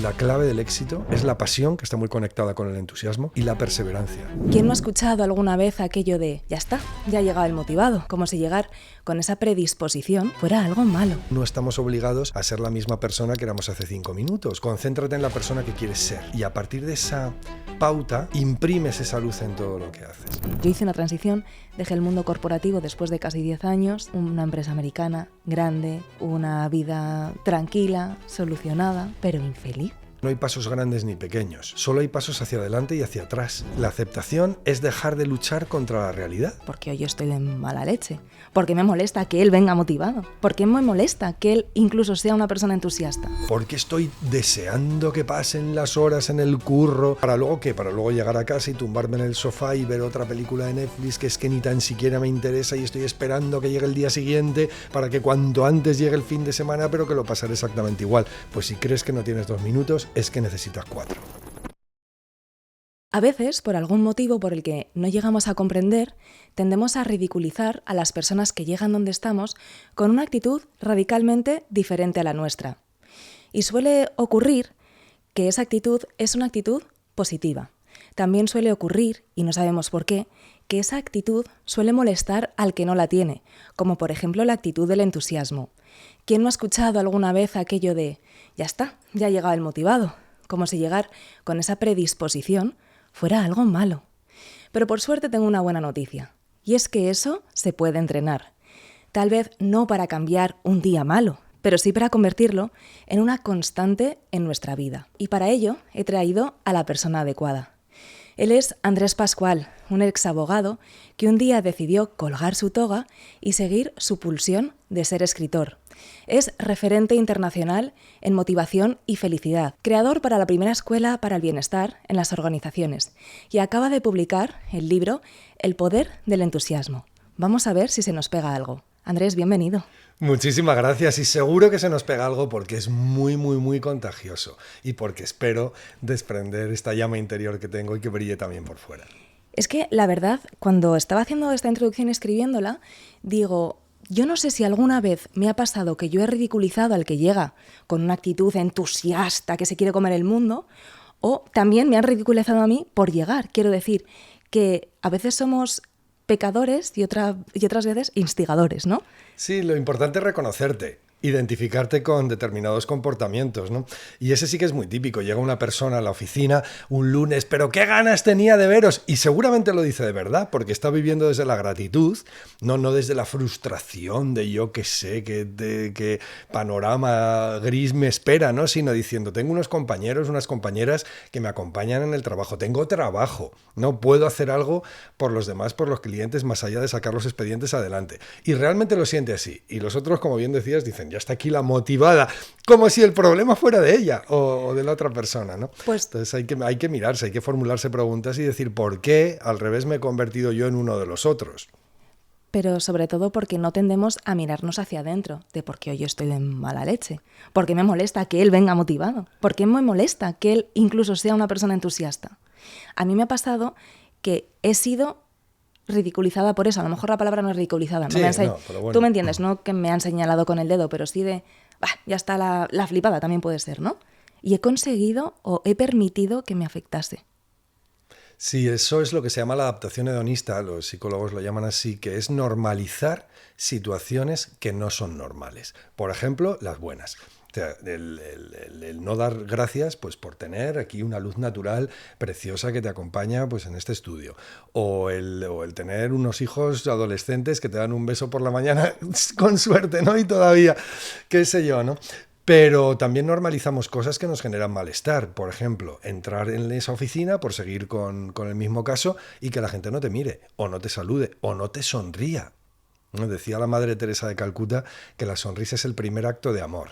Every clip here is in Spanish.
La clave del éxito es la pasión, que está muy conectada con el entusiasmo, y la perseverancia. ¿Quién no ha escuchado alguna vez aquello de ya está, ya ha llegado el motivado? Como si llegar con esa predisposición fuera algo malo. No estamos obligados a ser la misma persona que éramos hace 5 minutos. Concéntrate en la persona que quieres ser y a partir de esa pauta imprimes esa luz en todo lo que haces. Yo hice una transición, dejé el mundo corporativo después de casi 10 años, una empresa americana, grande, una vida tranquila, solucionada, pero infeliz. No hay pasos grandes ni pequeños, solo hay pasos hacia adelante y hacia atrás. La aceptación es dejar de luchar contra la realidad. Porque hoy yo estoy de mala leche, porque me molesta que él venga motivado, porque me molesta que él incluso sea una persona entusiasta. Porque estoy deseando que pasen las horas en el curro. ¿Para luego qué? Para luego llegar a casa y tumbarme en el sofá y ver otra película de Netflix que es que ni tan siquiera me interesa y estoy esperando que llegue el día siguiente para que cuanto antes llegue el fin de semana, pero que lo pasaré exactamente igual. Pues si crees que no tienes 2 minutos, es que necesitas 4. A veces, por algún motivo por el que no llegamos a comprender, tendemos a ridiculizar a las personas que llegan donde estamos con una actitud radicalmente diferente a la nuestra. Y suele ocurrir que esa actitud es una actitud positiva. También suele ocurrir, y no sabemos por qué, que esa actitud suele molestar al que no la tiene, como por ejemplo la actitud del entusiasmo. ¿Quién no ha escuchado alguna vez aquello de ya está, ya ha llegado el motivado? Como si llegar con esa predisposición fuera algo malo. Pero por suerte tengo una buena noticia, y es que eso se puede entrenar. Tal vez no para cambiar un día malo, pero sí para convertirlo en una constante en nuestra vida. Y para ello he traído a la persona adecuada. Él es Andrés Pascual, un exabogado que un día decidió colgar su toga y seguir su pulsión de ser escritor. Es referente internacional en motivación y felicidad, creador para la primera escuela para el bienestar en las organizaciones y acaba de publicar el libro El poder del entusiasmo. Vamos a ver si se nos pega algo. Andrés, bienvenido. Muchísimas gracias y seguro que se nos pega algo porque es muy, muy, muy contagioso y porque espero desprender esta llama interior que tengo y que brille también por fuera. Es que, la verdad, cuando estaba haciendo esta introducción y escribiéndola, digo, yo no sé si alguna vez me ha pasado que yo he ridiculizado al que llega con una actitud entusiasta que se quiere comer el mundo, o también me han ridiculizado a mí por llegar. Quiero decir que a veces somos pecadores y otras veces instigadores, ¿no? Sí, lo importante es reconocerte, identificarte con determinados comportamientos, ¿no? Y ese sí que es muy típico. Llega una persona a la oficina un lunes, pero qué ganas tenía de veros, y seguramente lo dice de verdad, porque está viviendo desde la gratitud, no desde la frustración de yo que sé, qué panorama gris me espera, ¿no? Sino diciendo, tengo unos compañeros, unas compañeras que me acompañan en el trabajo, tengo trabajo, no puedo hacer algo por los demás, por los clientes, más allá de sacar los expedientes adelante. Y realmente lo siente así. Y los otros, como bien decías, dicen, ya está aquí la motivada, como si el problema fuera de ella o de la otra persona, ¿no? Pues, entonces hay que mirarse, hay que formularse preguntas y decir, ¿por qué al revés me he convertido yo en uno de los otros? pero sobre todo porque no tendemos a mirarnos hacia adentro, de por qué hoy yo estoy de mala leche, por qué me molesta que él venga motivado, por qué me molesta que él incluso sea una persona entusiasta. A mí me ha pasado que he sido ridiculizada por eso. A lo mejor la palabra no es ridiculizada. Sí, no, pero bueno. Tú me entiendes, no que me han señalado con el dedo, pero sí de, ya está la flipada, también puede ser, ¿no? Y he conseguido o he permitido que me afectase. Sí, eso es lo que se llama la adaptación hedonista, los psicólogos lo llaman así, que es normalizar situaciones que no son normales. Por ejemplo, las buenas. O sea, el no dar gracias pues, por tener aquí una luz natural preciosa que te acompaña pues, en este estudio. O el tener unos hijos adolescentes que te dan un beso por la mañana con suerte, ¿no? Y todavía, qué sé yo, ¿no? Pero también normalizamos cosas que nos generan malestar. Por ejemplo, entrar en esa oficina, por seguir con el mismo caso, y que la gente no te mire, o no te salude, o no te sonría. ¿No? Decía la Madre Teresa de Calcuta que la sonrisa es el primer acto de amor,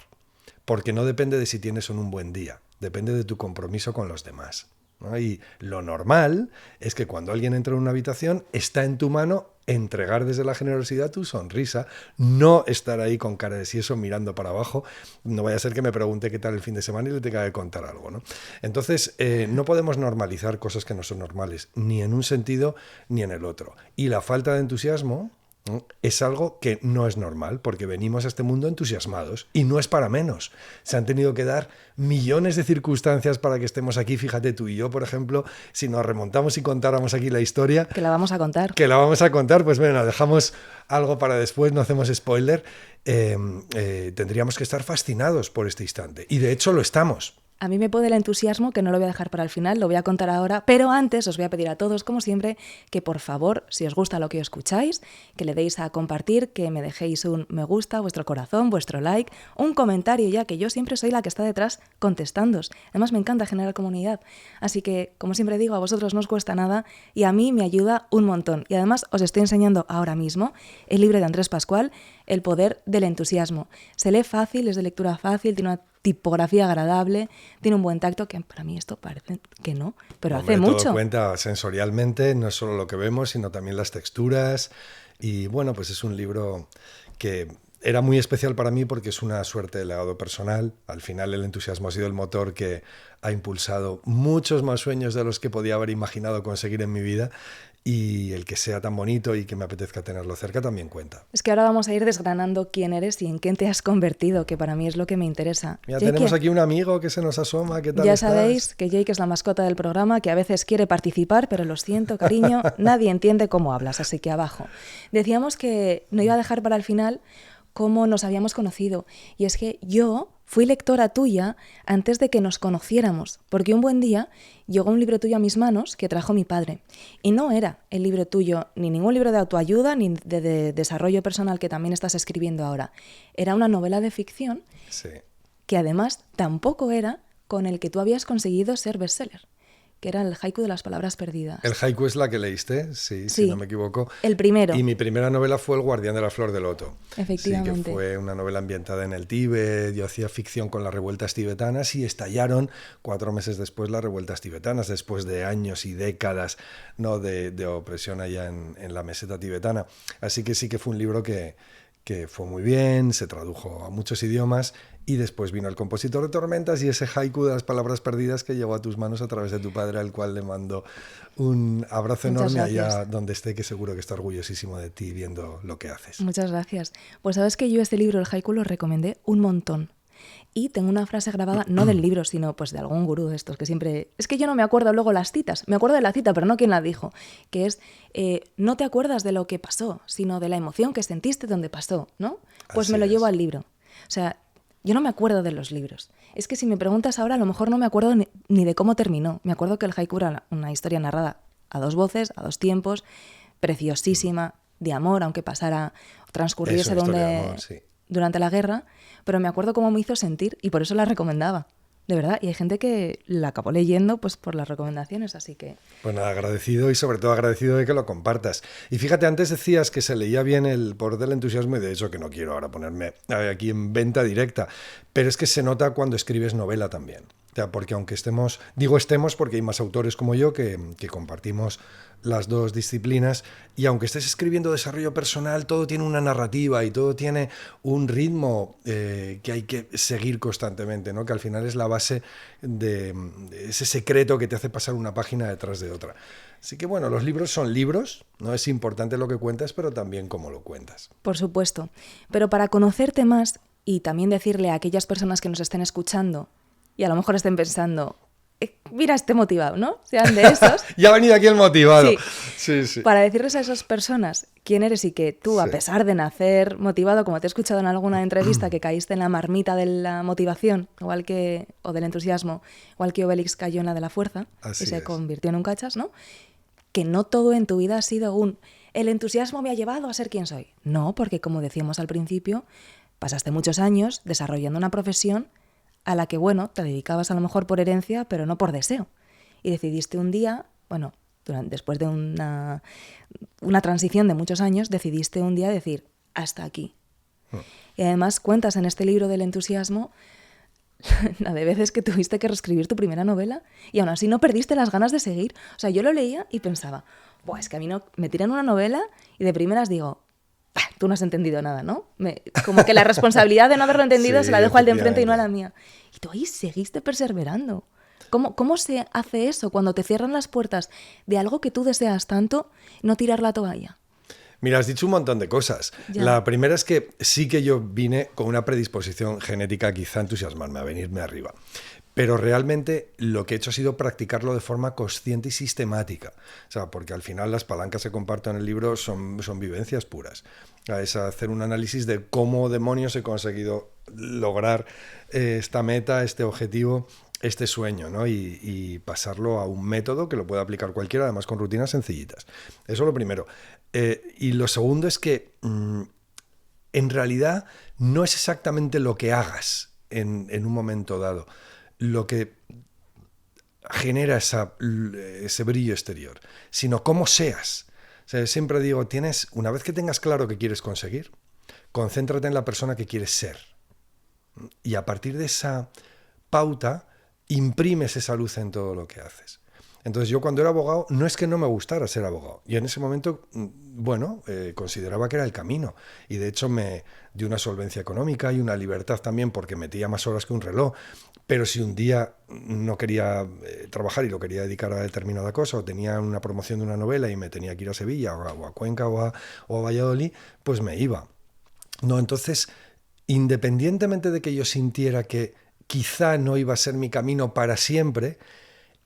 porque no depende de si tienes o no un buen día, depende de tu compromiso con los demás, ¿no? Y lo normal es que cuando alguien entra en una habitación, está en tu mano entregar desde la generosidad tu sonrisa, no estar ahí con cara de sieso mirando para abajo. No vaya a ser que me pregunte qué tal el fin de semana y le tenga que contar algo, ¿no? Entonces, no podemos normalizar cosas que no son normales, ni en un sentido ni en el otro. Y la falta de entusiasmo ¿no? Es algo que no es normal, porque venimos a este mundo entusiasmados y no es para menos. Se han tenido que dar millones de circunstancias para que estemos aquí. Fíjate tú y yo, por ejemplo, si nos remontamos y contáramos aquí la historia... Que la vamos a contar. Que la vamos a contar, pues bueno, dejamos algo para después, no hacemos spoiler. Tendríamos que estar fascinados por este instante. Y de hecho lo estamos. A mí me puede el entusiasmo, que no lo voy a dejar para el final, lo voy a contar ahora, pero antes os voy a pedir a todos, como siempre, que por favor, si os gusta lo que escucháis, que le deis a compartir, que me dejéis un me gusta, vuestro corazón, vuestro like, un comentario, ya que yo siempre soy la que está detrás contestándoos. Además me encanta generar comunidad, así que, como siempre digo, a vosotros no os cuesta nada y a mí me ayuda un montón. Y además os estoy enseñando ahora mismo el libro de Andrés Pascual, El poder del entusiasmo. Se lee fácil, es de lectura fácil, tiene una tipografía agradable, tiene un buen tacto, que para mí esto parece que no, pero Hombre, hace mucho. Todo cuenta sensorialmente, no es solo lo que vemos, sino también las texturas. Y bueno, pues es un libro que era muy especial para mí porque es una suerte de legado personal. Al final el entusiasmo ha sido el motor que ha impulsado muchos más sueños de los que podía haber imaginado conseguir en mi vida. Y el que sea tan bonito y que me apetezca tenerlo cerca también cuenta. Es que ahora vamos a ir desgranando quién eres y en qué te has convertido, que para mí es lo que me interesa. Mira, Jake, tenemos aquí un amigo que se nos asoma. ¿Qué tal ya estás? sabéis que Jake es la mascota del programa, que a veces quiere participar, pero lo siento, cariño, nadie entiende cómo hablas, así que abajo. Decíamos que no iba a dejar para el final cómo nos habíamos conocido. Y es que yo fui lectora tuya antes de que nos conociéramos, porque un buen día llegó un libro tuyo a mis manos que trajo mi padre. Y no era el libro tuyo, ni ningún libro de autoayuda, ni de desarrollo personal que también estás escribiendo ahora. Era una novela de ficción Sí. que además tampoco era con el que tú habías conseguido ser bestseller, que era el haiku de las palabras perdidas. El haiku es la que leíste, sí, si no me equivoco. El primero. Y mi primera novela fue El guardián de la flor de loto. Efectivamente. Sí, que fue una novela ambientada en el Tíbet. Yo hacía ficción con las revueltas tibetanas y estallaron 4 meses después las revueltas tibetanas, después de años y décadas, ¿no?, de opresión allá en la meseta tibetana. Así que sí que fue un libro que fue muy bien, se tradujo a muchos idiomas y después vino El compositor de tormentas y ese haiku de las palabras perdidas que llegó a tus manos a través de tu padre, al cual le mando un abrazo enorme allá donde esté, que seguro que está orgullosísimo de ti viendo lo que haces. Muchas gracias. Pues sabes que yo este libro, el haiku, lo recomendé un montón. Y tengo una frase grabada, no del libro, sino pues de algún gurú de estos que siempre... Es que yo no me acuerdo luego las citas. Me acuerdo de la cita, pero no quién la dijo. Que es, no te acuerdas de lo que pasó, sino de la emoción que sentiste donde pasó, ¿no? Pues Así me lo es. llevo al libro. O sea, yo no me acuerdo de los libros. Es que si me preguntas ahora, a lo mejor no me acuerdo ni de cómo terminó. Me acuerdo que el haiku era una historia narrada a 2 voces, a 2 tiempos, preciosísima, de amor, aunque transcurriese durante la guerra, pero me acuerdo cómo me hizo sentir y por eso la recomendaba. De verdad, y hay gente que la acabó leyendo pues por las recomendaciones, así que... Pues nada, agradecido y sobre todo agradecido de que lo compartas. Y fíjate, antes decías que se leía bien El poder del entusiasmo y de hecho que no quiero ahora ponerme aquí en venta directa, pero es que se nota cuando escribes novela también. O sea, porque aunque estemos porque hay más autores como yo que compartimos las dos disciplinas, y aunque estés escribiendo desarrollo personal, todo tiene una narrativa y todo tiene un ritmo que hay que seguir constantemente, ¿no? Que al final es la base de ese secreto que te hace pasar una página detrás de otra. Así que bueno, los libros son libros, no es importante lo que cuentas, pero también cómo lo cuentas. Por supuesto, pero para conocerte más y también decirle a aquellas personas que nos estén escuchando y a lo mejor estén pensando, mira, esté motivado, ¿no? Sean de esos. Ya ha venido aquí el motivado. Sí. Para decirles a esas personas quién eres y que tú, a pesar de nacer motivado, como te he escuchado en alguna entrevista, que caíste en la marmita de la motivación, o del entusiasmo, igual que Obelix cayó en la de la fuerza, y se convirtió en un cachas, ¿no? Que no todo en tu vida ha sido el entusiasmo me ha llevado a ser quien soy. No, porque como decíamos al principio, pasaste muchos años desarrollando una profesión a la que, bueno, te dedicabas a lo mejor por herencia, pero no por deseo. Y decidiste un día, bueno, después de una transición de muchos años, decidiste un día decir, hasta aquí. Y además cuentas en este libro del entusiasmo la de veces que tuviste que reescribir tu primera novela y aún así no perdiste las ganas de seguir. O sea, yo lo leía y pensaba, es que a mí no, me tiran una novela y de primeras digo, tú no has entendido nada, ¿no? Como que la responsabilidad de no haberlo entendido se la dejo al de enfrente y no a la mía. Y tú ahí seguiste perseverando. ¿Cómo se hace eso cuando te cierran las puertas de algo que tú deseas tanto, no tirar la toalla? Mira, has dicho un montón de cosas. Ya. La primera es que sí que yo vine con una predisposición genética quizá a entusiasmarme, a venirme arriba. Pero realmente lo que he hecho ha sido practicarlo de forma consciente y sistemática. O sea, porque al final las palancas que comparto en el libro son vivencias puras. Es hacer un análisis de cómo demonios he conseguido lograr esta meta, este objetivo, este sueño, ¿no? Y pasarlo a un método que lo pueda aplicar cualquiera, además con rutinas sencillitas. Eso es lo primero. Y lo segundo es que en realidad no es exactamente lo que hagas en un momento dado lo que genera ese brillo exterior, sino cómo seas. O sea, siempre digo, una vez que tengas claro qué quieres conseguir, concéntrate en la persona que quieres ser. Y a partir de esa pauta, imprimes esa luz en todo lo que haces. Entonces yo cuando era abogado, no es que no me gustara ser abogado. Y en ese momento, consideraba que era el camino. Y de hecho me dio una solvencia económica y una libertad también porque metía más horas que un reloj. Pero si un día no quería trabajar y lo quería dedicar a determinada cosa, o tenía una promoción de una novela y me tenía que ir a Sevilla o a Cuenca o a Valladolid, pues me iba. No, entonces, independientemente de que yo sintiera que quizá no iba a ser mi camino para siempre,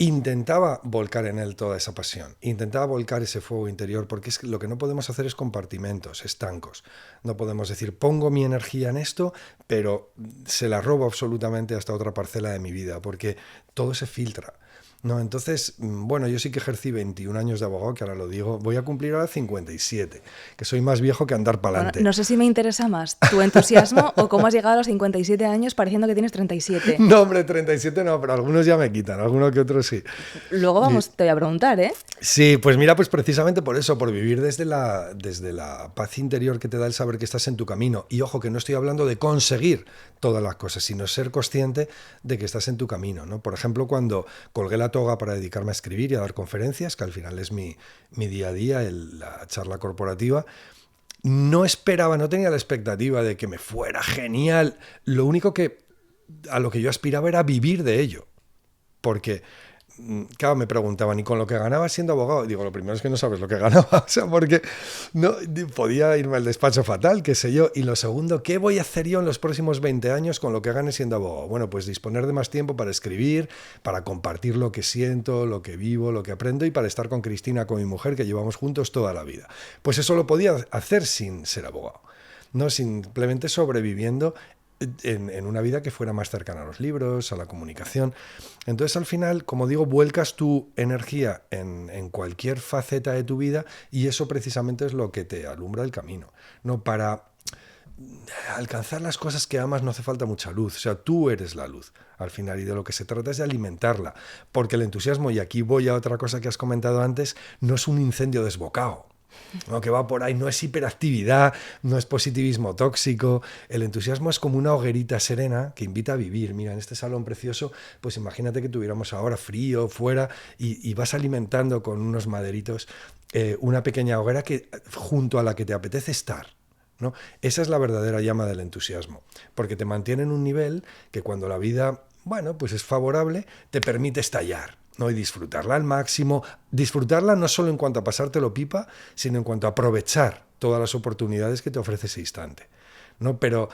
intentaba volcar en él toda esa pasión, intentaba volcar ese fuego interior, porque es que lo que no podemos hacer es compartimentos, estancos. No podemos decir, pongo mi energía en esto, pero se la robo absolutamente hasta otra parcela de mi vida, porque todo se filtra. No, entonces, yo sí que ejercí 21 años de abogado, que ahora lo digo, voy a cumplir ahora 57, que soy más viejo que andar para adelante. Bueno, no sé si me interesa más tu entusiasmo o cómo has llegado a los 57 años pareciendo que tienes 37. No, hombre, 37 no, pero algunos ya me quitan, algunos que otros sí. Luego te voy a preguntar, ¿eh? Sí, pues mira, pues precisamente por eso, por vivir desde la paz interior que te da el saber que estás en tu camino. Y ojo, que no estoy hablando de conseguir todas las cosas, sino ser consciente de que estás en tu camino, ¿no? Por ejemplo, cuando colgué la toga para dedicarme a escribir y a dar conferencias, que al final es mi día a día, la charla corporativa, no tenía la expectativa de que me fuera genial. Lo único a lo que yo aspiraba era vivir de ello. Porque, claro, me preguntaban, ¿y con lo que ganaba siendo abogado? Digo, lo primero es que no sabes lo que ganaba, o sea, porque no, podía irme al despacho fatal, qué sé yo. Y lo segundo, ¿qué voy a hacer yo en los próximos 20 años con lo que gane siendo abogado? Bueno, pues disponer de más tiempo para escribir, para compartir lo que siento, lo que vivo, lo que aprendo y para estar con Cristina, con mi mujer, que llevamos juntos toda la vida. Pues eso lo podía hacer sin ser abogado, no simplemente sobreviviendo en una vida que fuera más cercana a los libros, a la comunicación. Entonces, al final, como digo, vuelcas tu energía en cualquier faceta de tu vida y eso precisamente es lo que te alumbra el camino. No, para alcanzar las cosas que amas no hace falta mucha luz, o sea, tú eres la luz al final y de lo que se trata es de alimentarla, porque el entusiasmo, y aquí voy a otra cosa que has comentado antes, no es un incendio desbocado. No, que va por ahí, no es hiperactividad, no es positivismo tóxico. El entusiasmo es como una hoguerita serena que invita a vivir. Mira, en este salón precioso, pues imagínate que tuviéramos ahora frío fuera y vas alimentando con unos maderitos una pequeña hoguera junto a la que te apetece estar, ¿no? Esa es la verdadera llama del entusiasmo, porque te mantiene en un nivel que cuando la vida, pues es favorable, te permite estallar, ¿no? Y disfrutarla al máximo, disfrutarla no solo en cuanto a pasártelo pipa, sino en cuanto a aprovechar todas las oportunidades que te ofrece ese instante, ¿no? Pero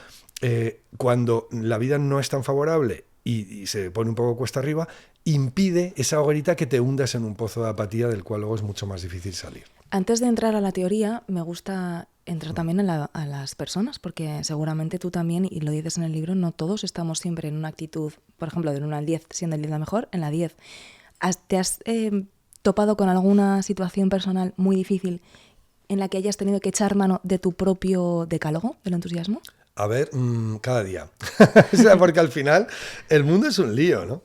cuando la vida no es tan favorable y se pone un poco cuesta arriba, impide esa hoguerita que te hundas en un pozo de apatía del cual luego es mucho más difícil salir. Antes de entrar a la teoría, me gusta entrar también a las personas, porque seguramente tú también, y lo dices en el libro, no todos estamos siempre en una actitud, por ejemplo, del 1 al 10, siendo el 10 la mejor, en la 10. ¿Te has topado con alguna situación personal muy difícil en la que hayas tenido que echar mano de tu propio decálogo del entusiasmo? A ver, cada día. O sea, porque al final el mundo es un lío, ¿no?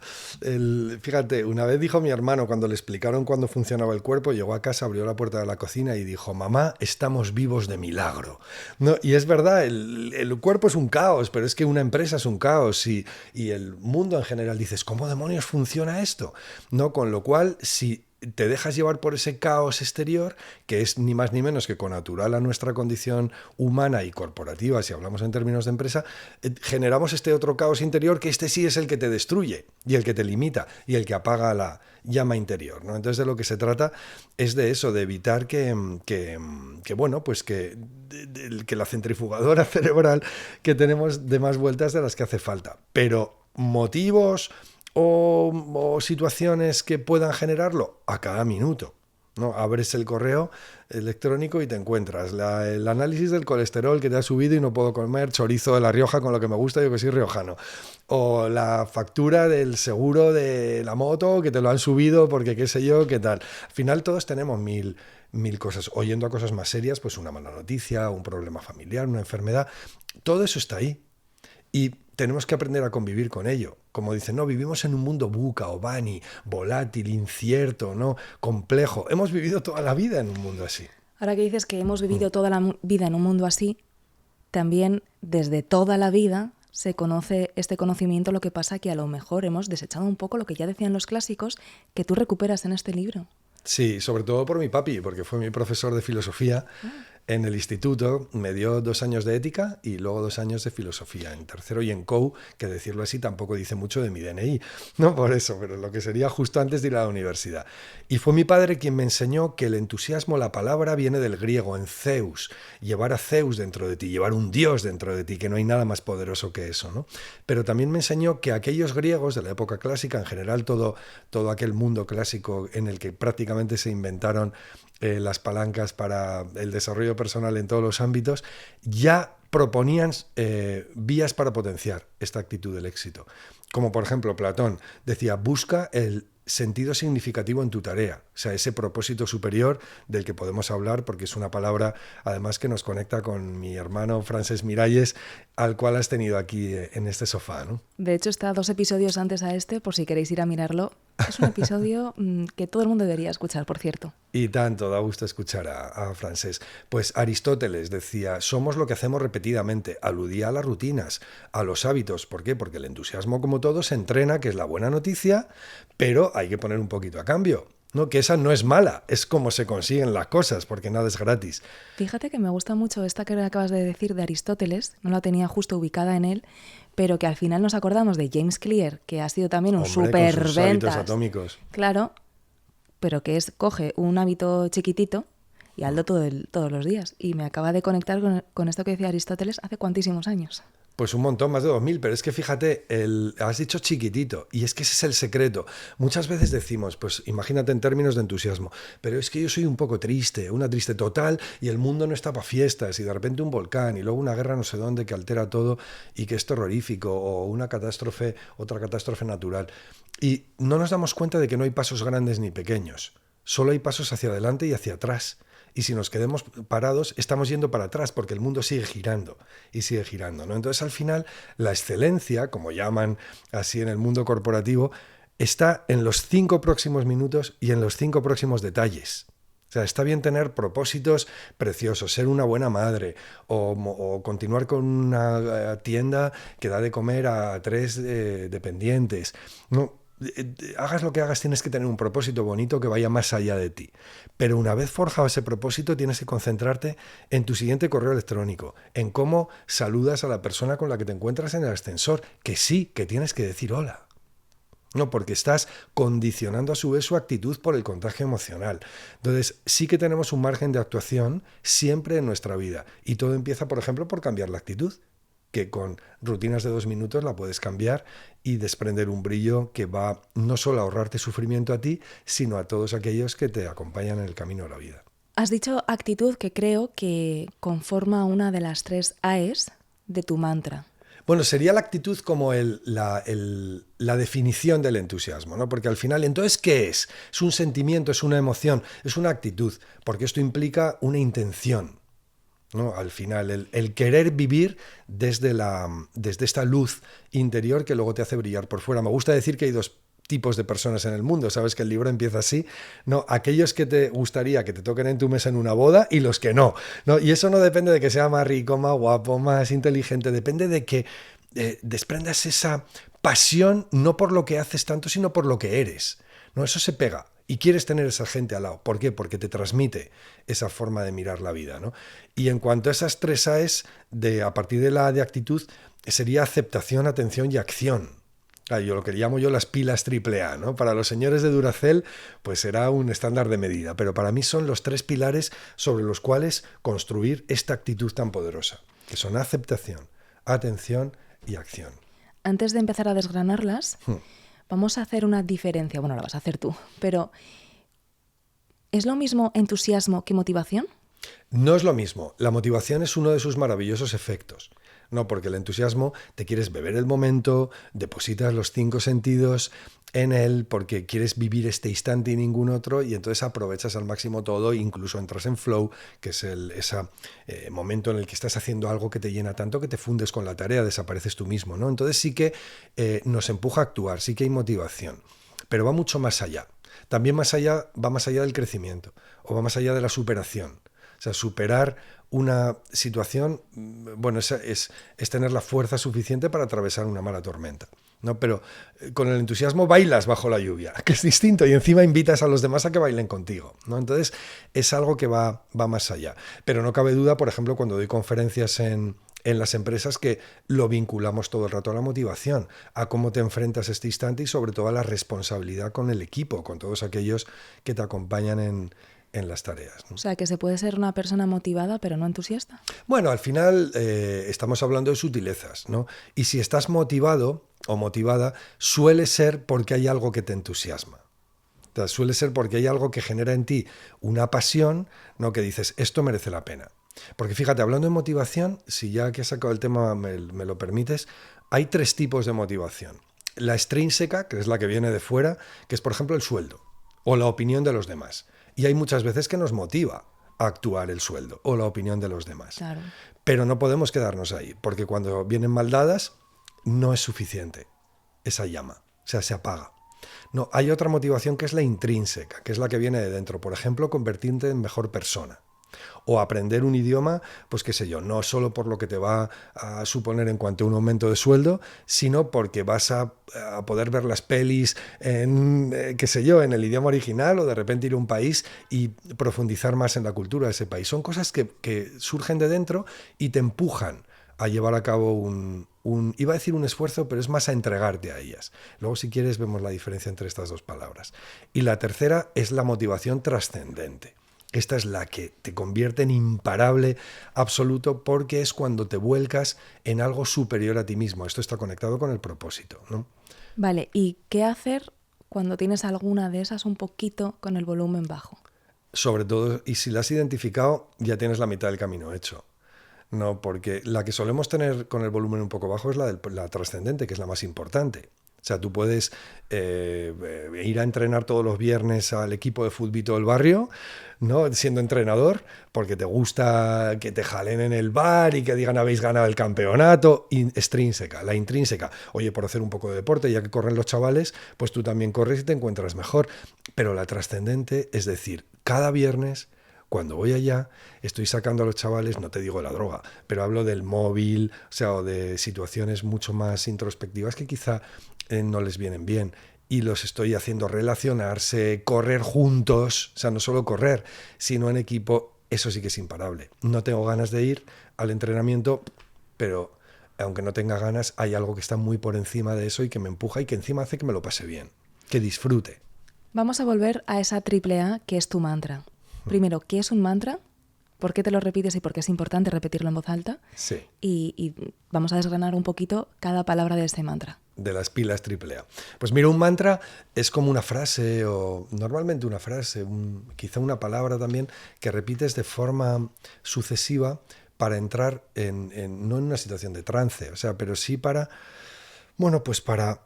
Fíjate, una vez dijo mi hermano, cuando le explicaron cuándo funcionaba el cuerpo, llegó a casa, abrió la puerta de la cocina y dijo, mamá, estamos vivos de milagro, ¿no? Y es verdad, el cuerpo es un caos, pero es que una empresa es un caos y el mundo en general dices, ¿cómo demonios funciona esto? ¿No? Con lo cual, si te dejas llevar por ese caos exterior, que es ni más ni menos que connatural a nuestra condición humana y corporativa, si hablamos en términos de empresa, generamos este otro caos interior, que este sí es el que te destruye y el que te limita y el que apaga la llama interior, ¿no? Entonces de lo que se trata es de eso, de evitar que la centrifugadora cerebral que tenemos dé más vueltas de las que hace falta. Pero motivos o situaciones que puedan generarlo a cada minuto, ¿no? Abres el correo electrónico y te encuentras el análisis del colesterol que te ha subido y no puedo comer chorizo de La Rioja con lo que me gusta, yo que soy riojano, o la factura del seguro de la moto que te lo han subido porque qué sé yo, qué tal. Al final todos tenemos mil cosas, oyendo a cosas más serias, pues una mala noticia, un problema familiar, una enfermedad, todo eso está ahí. Y tenemos que aprender a convivir con ello. Como dicen, no, vivimos en un mundo buca o bani, volátil, incierto, ¿no? Complejo. Hemos vivido toda la vida en un mundo así. Ahora que dices que hemos vivido toda la vida en un mundo así, también desde toda la vida se conoce este conocimiento, lo que pasa que a lo mejor hemos desechado un poco lo que ya decían los clásicos, que tú recuperas en este libro. Sí, sobre todo por mi papi, porque fue mi profesor de filosofía en el instituto, me dio 2 años de ética y luego 2 años de filosofía en tercero, y en COU, que decirlo así tampoco dice mucho de mi DNI, no por eso, pero lo que sería justo antes de ir a la universidad. Y fue mi padre quien me enseñó que el entusiasmo, la palabra viene del griego, en Zeus, llevar a Zeus dentro de ti, llevar un dios dentro de ti, que no hay nada más poderoso que eso, ¿no? Pero también me enseñó que aquellos griegos de la época clásica, en general todo aquel mundo clásico en el que prácticamente se inventaron las palancas para el desarrollo personal en todos los ámbitos, ya proponían vías para potenciar esta actitud del éxito. Como por ejemplo Platón decía, busca el sentido significativo en tu tarea, o sea, ese propósito superior del que podemos hablar, porque es una palabra además que nos conecta con mi hermano Francesc Miralles, al cual has tenido aquí en este sofá, ¿no? De hecho está 2 episodios antes a este, por si queréis ir a mirarlo. Es un episodio que todo el mundo debería escuchar, por cierto. Y tanto da gusto escuchar a Francesc. Pues Aristóteles decía, somos lo que hacemos repetidamente, aludía a las rutinas, a los hábitos. ¿Por qué? Porque el entusiasmo, como todo, se entrena, que es la buena noticia, pero hay que poner un poquito a cambio, ¿no? Que esa no es mala, es como se consiguen las cosas, porque nada es gratis. Fíjate que me gusta mucho esta que acabas de decir de Aristóteles, no la tenía justo ubicada en él, pero que al final nos acordamos de James Clear, que ha sido también un superventas. Hábitos atómicos. Claro, pero que coge un hábito chiquitito y hazlo todos los días. Y me acaba de conectar con esto que decía Aristóteles hace cuantísimos años. Pues un montón, más de 2000, pero es que fíjate, has dicho chiquitito, y es que ese es el secreto. Muchas veces decimos, pues imagínate en términos de entusiasmo, pero es que yo soy un poco triste, una triste total, y el mundo no está para fiestas, y de repente un volcán, y luego una guerra no sé dónde que altera todo, y que es terrorífico, o una catástrofe, otra catástrofe natural. Y no nos damos cuenta de que no hay pasos grandes ni pequeños, solo hay pasos hacia adelante y hacia atrás. Y si nos quedamos parados, estamos yendo para atrás porque el mundo sigue girando y sigue girando, ¿no? Entonces, al final, la excelencia, como llaman así en el mundo corporativo, está en los 5 próximos minutos y en los 5 próximos detalles. O sea, está bien tener propósitos preciosos, ser una buena madre o continuar con una tienda que da de comer a 3 dependientes. No, hagas lo que hagas, tienes que tener un propósito bonito que vaya más allá de ti. Pero una vez forjado ese propósito, tienes que concentrarte en tu siguiente correo electrónico, en cómo saludas a la persona con la que te encuentras en el ascensor, que sí, que tienes que decir hola. No, porque estás condicionando a su vez su actitud por el contagio emocional. Entonces, sí que tenemos un margen de actuación siempre en nuestra vida. Y todo empieza, por ejemplo, por cambiar la actitud, que con rutinas de 2 minutos la puedes cambiar y desprender un brillo que va no solo a ahorrarte sufrimiento a ti, sino a todos aquellos que te acompañan en el camino de la vida. Has dicho actitud, que creo que conforma una de las 3 AES de tu mantra. Bueno, sería la actitud como la definición del entusiasmo, ¿no? Porque al final, ¿entonces qué es? Es un sentimiento, es una emoción, es una actitud, porque esto implica una intención, ¿no? Al final, el querer vivir desde esta luz interior que luego te hace brillar por fuera. Me gusta decir que hay 2 tipos de personas en el mundo, sabes que el libro empieza así, ¿no? Aquellos que te gustaría que te toquen en tu mesa en una boda y los que no, ¿no? Y eso no depende de que sea más rico, más guapo, más inteligente, depende de que desprendas esa pasión no por lo que haces tanto, sino por lo que eres, ¿no? Eso se pega. Y quieres tener esa gente al lado. ¿Por qué? Porque te transmite esa forma de mirar la vida, ¿no? Y en cuanto a esas 3 A's, a partir de la A de actitud, sería aceptación, atención y acción. Claro, lo que llamo yo las pilas AAA, ¿no? Para los señores de Duracell, pues será un estándar de medida, pero para mí son los 3 pilares sobre los cuales construir esta actitud tan poderosa, que son aceptación, atención y acción. Antes de empezar a desgranarlas, vamos a hacer una diferencia. Bueno, la vas a hacer tú, pero ¿es lo mismo entusiasmo que motivación? No es lo mismo. La motivación es uno de sus maravillosos efectos. No, porque el entusiasmo te quieres beber el momento, depositas los 5 sentidos en él porque quieres vivir este instante y ningún otro, y entonces aprovechas al máximo todo, incluso entras en flow, que es ese momento en el que estás haciendo algo que te llena tanto que te fundes con la tarea, desapareces tú mismo, ¿no? Entonces sí que nos empuja a actuar, sí que hay motivación, pero va mucho más allá. También va más allá del crecimiento, o va más allá de la superación. O sea, superar una situación, bueno, es tener la fuerza suficiente para atravesar una mala tormenta, ¿no? Pero con el entusiasmo bailas bajo la lluvia, que es distinto, y encima invitas a los demás a que bailen contigo, ¿no? Entonces es algo que va más allá. Pero no cabe duda, por ejemplo, cuando doy conferencias en las empresas, que lo vinculamos todo el rato a la motivación, a cómo te enfrentas a este instante y sobre todo a la responsabilidad con el equipo, con todos aquellos que te acompañan en las tareas, ¿no? O sea, que se puede ser una persona motivada pero no entusiasta. Bueno, al final estamos hablando de sutilezas, ¿no? Y si estás motivado o motivada, suele ser porque hay algo que te entusiasma. O sea, suele ser porque hay algo que genera en ti una pasión, ¿no? Que dices, esto merece la pena. Porque fíjate, hablando de motivación, si ya que has sacado el tema me lo permites, hay 3 tipos de motivación. La extrínseca, que es la que viene de fuera, que es por ejemplo el sueldo o la opinión de los demás. Y hay muchas veces que nos motiva a actuar el sueldo o la opinión de los demás. Claro. Pero no podemos quedarnos ahí, porque cuando vienen mal dadas no es suficiente esa llama, o sea, se apaga. No, hay otra motivación que es la intrínseca, que es la que viene de dentro. Por ejemplo, convertirte en mejor persona. O aprender un idioma, pues qué sé yo, no solo por lo que te va a suponer en cuanto a un aumento de sueldo, sino porque vas a poder ver las pelis en, qué sé yo, en el idioma original, o de repente ir a un país y profundizar más en la cultura de ese país. Son cosas que surgen de dentro y te empujan a llevar a cabo iba a decir un esfuerzo, pero es más a entregarte a ellas. Luego, si quieres, vemos la diferencia entre estas 2 palabras. Y la tercera es la motivación trascendente. Esta es la que te convierte en imparable absoluto, porque es cuando te vuelcas en algo superior a ti mismo. Esto está conectado con el propósito, ¿no? Vale, ¿y qué hacer cuando tienes alguna de esas un poquito con el volumen bajo? Sobre todo, y si la has identificado, ya tienes la mitad del camino hecho. No, porque la que solemos tener con el volumen un poco bajo es la trascendente, que es la más importante. O sea, tú puedes ir a entrenar todos los viernes al equipo de fútbol del barrio, ¿no? Siendo entrenador, porque te gusta que te jalen en el bar y que digan habéis ganado el campeonato. Extrínseca, la intrínseca. Oye, por hacer un poco de deporte, ya que corren los chavales, pues tú también corres y te encuentras mejor. Pero la trascendente, es decir, cada viernes, cuando voy allá, estoy sacando a los chavales, no te digo la droga, pero hablo del móvil, o sea, o de situaciones mucho más introspectivas que quizá no les vienen bien. Y los estoy haciendo relacionarse, correr juntos, o sea, no solo correr, sino en equipo. Eso sí que es imparable. No tengo ganas de ir al entrenamiento, pero aunque no tenga ganas, hay algo que está muy por encima de eso y que me empuja y que encima hace que me lo pase bien, que disfrute. Vamos a volver a esa AAA que es tu mantra. Primero, ¿qué es un mantra? ¿Por qué te lo repites y por qué es importante repetirlo en voz alta? Sí. Y vamos a desgranar un poquito cada palabra de este mantra. De las pilas AAA. Pues mira, un mantra es como una frase, o normalmente una frase, quizá una palabra también, que repites de forma sucesiva para entrar no en una situación de trance, o sea, pero sí para, bueno, pues para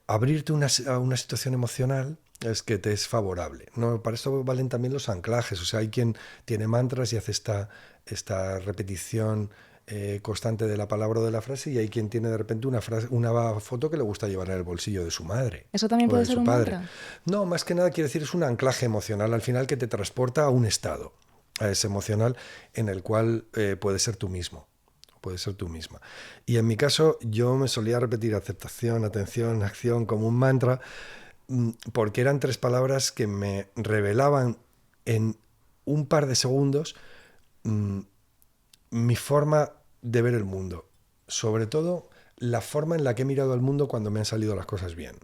abrirte a una situación emocional es que te es favorable, ¿no? Para esto valen también los anclajes. O sea, hay quien tiene mantras y hace esta repetición constante de la palabra o de la frase, y hay quien tiene de repente una foto que le gusta llevar en el bolsillo de su madre. ¿Eso también puede ser un mantra? No, más que nada quiere decir es un anclaje emocional al final que te transporta a un estado, a ese emocional en el cual puedes ser tú mismo. Puedes ser tú misma. Y en mi caso yo me solía repetir aceptación, atención, acción como un mantra, porque eran 3 palabras que me revelaban en un par de segundos mi forma de ver el mundo. Sobre todo, la forma en la que he mirado al mundo cuando me han salido las cosas bien.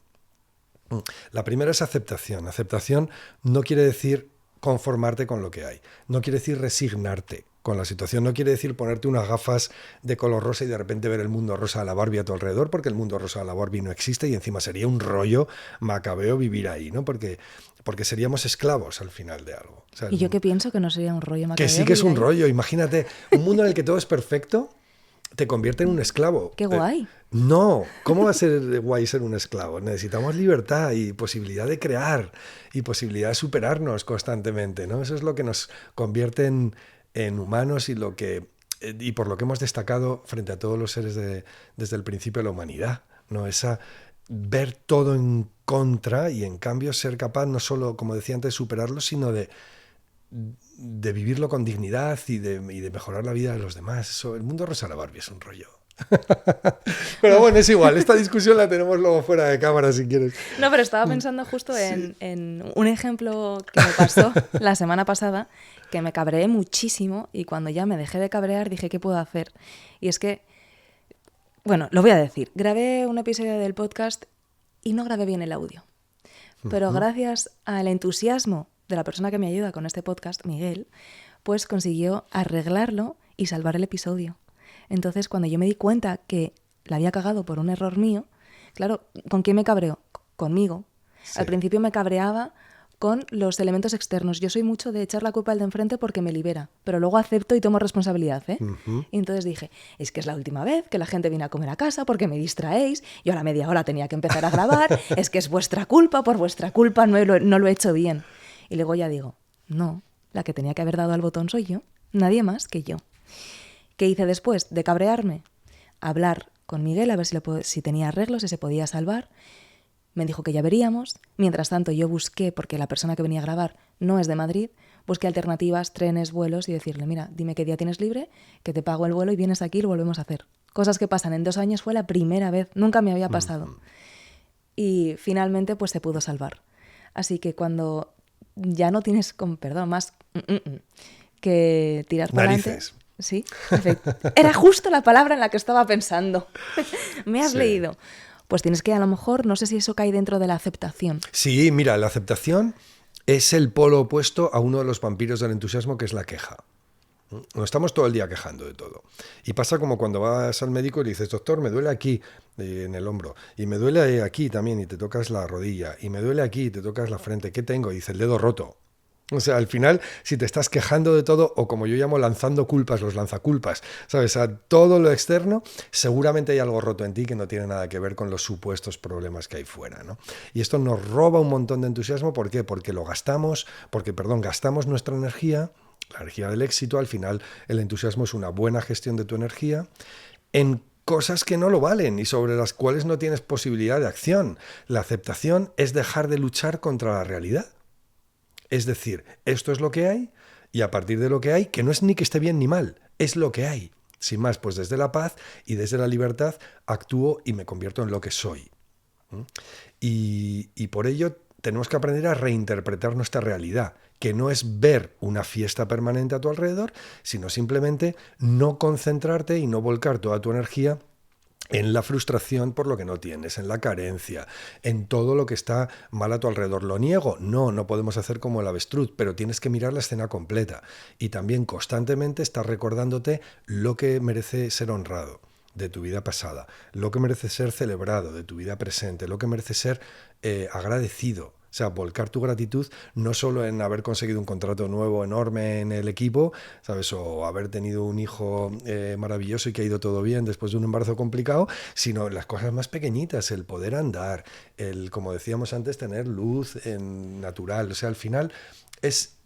La primera es aceptación. Aceptación no quiere decir conformarte con lo que hay. No quiere decir resignarte con la situación. No quiere decir ponerte unas gafas de color rosa y de repente ver el mundo rosa a la Barbie a tu alrededor, porque el mundo rosa a la Barbie no existe y encima sería un rollo macabeo vivir ahí, ¿no? Porque seríamos esclavos al final de algo. O sea, y yo que pienso que no sería un rollo macabeo. Que sí que es un rollo. Imagínate, un mundo en el que todo es perfecto te convierte en un esclavo. ¡Qué guay! No, ¿cómo va a ser guay ser un esclavo? Necesitamos libertad y posibilidad de crear y posibilidad de superarnos constantemente, ¿no? Eso es lo que nos convierte en humanos y por lo que hemos destacado frente a todos los seres desde el principio de la humanidad, ¿no? Esa ver todo en contra y en cambio ser capaz no solo, como decía antes, de superarlo, sino de vivirlo con dignidad y de mejorar la vida de los demás. Eso, el mundo rosa a la Barbie es un rollo. Pero bueno, es igual, esta discusión la tenemos luego fuera de cámara si quieres. No, pero estaba pensando justo en un ejemplo que me pasó la semana pasada, que me cabreé muchísimo y cuando ya me dejé de cabrear dije, ¿qué puedo hacer? Y es que, bueno, lo voy a decir, grabé un episodio del podcast y no grabé bien el audio. Pero gracias al entusiasmo de la persona que me ayuda con este podcast, Miguel, pues consiguió arreglarlo y salvar el episodio. Entonces, cuando yo me di cuenta que la había cagado por un error mío, claro, ¿con quién me cabreo? Conmigo. Sí. Al principio me cabreaba con los elementos externos. Yo soy mucho de echar la culpa al de enfrente porque me libera, pero luego acepto y tomo responsabilidad, ¿eh? Y entonces dije, es que es la última vez que la gente viene a comer a casa porque me distraéis, yo a la media hora tenía que empezar a grabar, es que es vuestra culpa, por vuestra culpa no lo he hecho bien. Y luego ya digo, no, la que tenía que haber dado al botón soy yo, nadie más que yo. ¿Qué hice después de cabrearme? Hablar con Miguel a ver si tenía arreglos, si se podía salvar. Me dijo que ya veríamos. Mientras tanto yo busqué, porque la persona que venía a grabar no es de Madrid, busqué alternativas, trenes, vuelos y decirle, mira, dime qué día tienes libre, que te pago el vuelo y vienes aquí y lo volvemos a hacer. Cosas que pasan en 2 años, fue la primera vez, nunca me había pasado. Y finalmente pues se pudo salvar. Así que cuando ya no tienes, más que tirar para adelante. Sí, perfecto. Era justo la palabra en la que estaba pensando. Me has leído. Pues tienes que, a lo mejor, no sé si eso cae dentro de la aceptación. Sí, mira, la aceptación es el polo opuesto a uno de los vampiros del entusiasmo, que es la queja. Nos estamos todo el día quejando de todo. Y pasa como cuando vas al médico y le dices, doctor, me duele aquí en el hombro, y me duele aquí también, y te tocas la rodilla, y me duele aquí y te tocas la frente. ¿Qué tengo? Y dice, el dedo roto. O sea, al final, si te estás quejando de todo, o como yo llamo lanzando culpas, los lanzaculpas, ¿sabes? A todo lo externo, seguramente hay algo roto en ti que no tiene nada que ver con los supuestos problemas que hay fuera, ¿no? Y esto nos roba un montón de entusiasmo. ¿Por qué? Porque gastamos nuestra energía, la energía del éxito. Al final, el entusiasmo es una buena gestión de tu energía en cosas que no lo valen y sobre las cuales no tienes posibilidad de acción. La aceptación es dejar de luchar contra la realidad. Es decir, esto es lo que hay y a partir de lo que hay, que no es ni que esté bien ni mal, es lo que hay. Sin más, pues desde la paz y desde la libertad actúo y me convierto en lo que soy. Y por ello tenemos que aprender a reinterpretar nuestra realidad, que no es ver una fiesta permanente a tu alrededor, sino simplemente no concentrarte y no volcar toda tu energía en la frustración por lo que no tienes, en la carencia, en todo lo que está mal a tu alrededor. ¿Lo niego? No podemos hacer como el avestruz, pero tienes que mirar la escena completa y también constantemente estar recordándote lo que merece ser honrado de tu vida pasada, lo que merece ser celebrado de tu vida presente, lo que merece ser agradecido. O sea, volcar tu gratitud no solo en haber conseguido un contrato nuevo enorme en el equipo, ¿sabes? O haber tenido un hijo maravilloso y que ha ido todo bien después de un embarazo complicado, sino en las cosas más pequeñitas, el poder andar, el, como decíamos antes, tener luz natural. O sea, al final es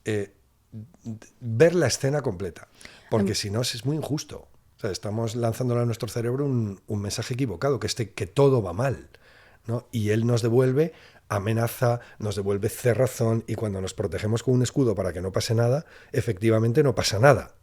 ver la escena completa, porque si no es muy injusto. O sea, estamos lanzándole a nuestro cerebro un mensaje equivocado, que todo va mal, ¿no? Y él nos devuelve amenaza, nos devuelve cerrazón, y cuando nos protegemos con un escudo para que no pase nada, efectivamente no pasa nada.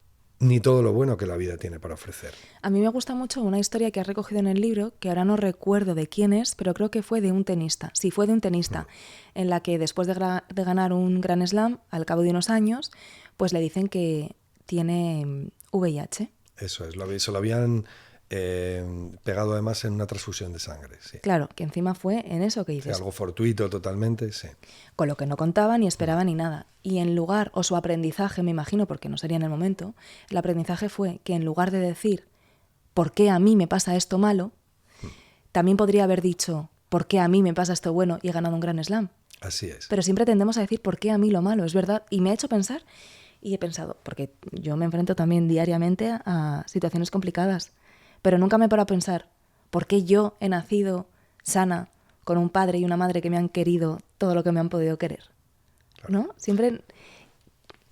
ni todo lo bueno que la vida tiene para ofrecer. A mí me gusta mucho una historia que has recogido en el libro, que ahora no recuerdo de quién es, pero creo que fue de un tenista. Sí, fue de un tenista, en la que después de ganar un Grand Slam, al cabo de unos años, pues le dicen que tiene VIH. Eso es, se lo habían pegado además en una transfusión de sangre. Sí. Claro, que encima fue en eso que dices. Sí, algo fortuito totalmente, sí. Con lo que no contaba ni esperaba ni nada. Y en lugar, o su aprendizaje, me imagino, porque no sería en el momento, el aprendizaje fue que en lugar de decir ¿por qué a mí me pasa esto malo?, también podría haber dicho ¿por qué a mí me pasa esto bueno y he ganado un Grand Slam? Así es. Pero siempre tendemos a decir ¿por qué a mí lo malo? Es verdad. Y me ha hecho pensar, y he pensado, porque yo me enfrento también diariamente a situaciones complicadas, pero nunca me paro a pensar ¿por qué yo he nacido sana, con un padre y una madre que me han querido todo lo que me han podido querer? Claro. ¿No? Siempre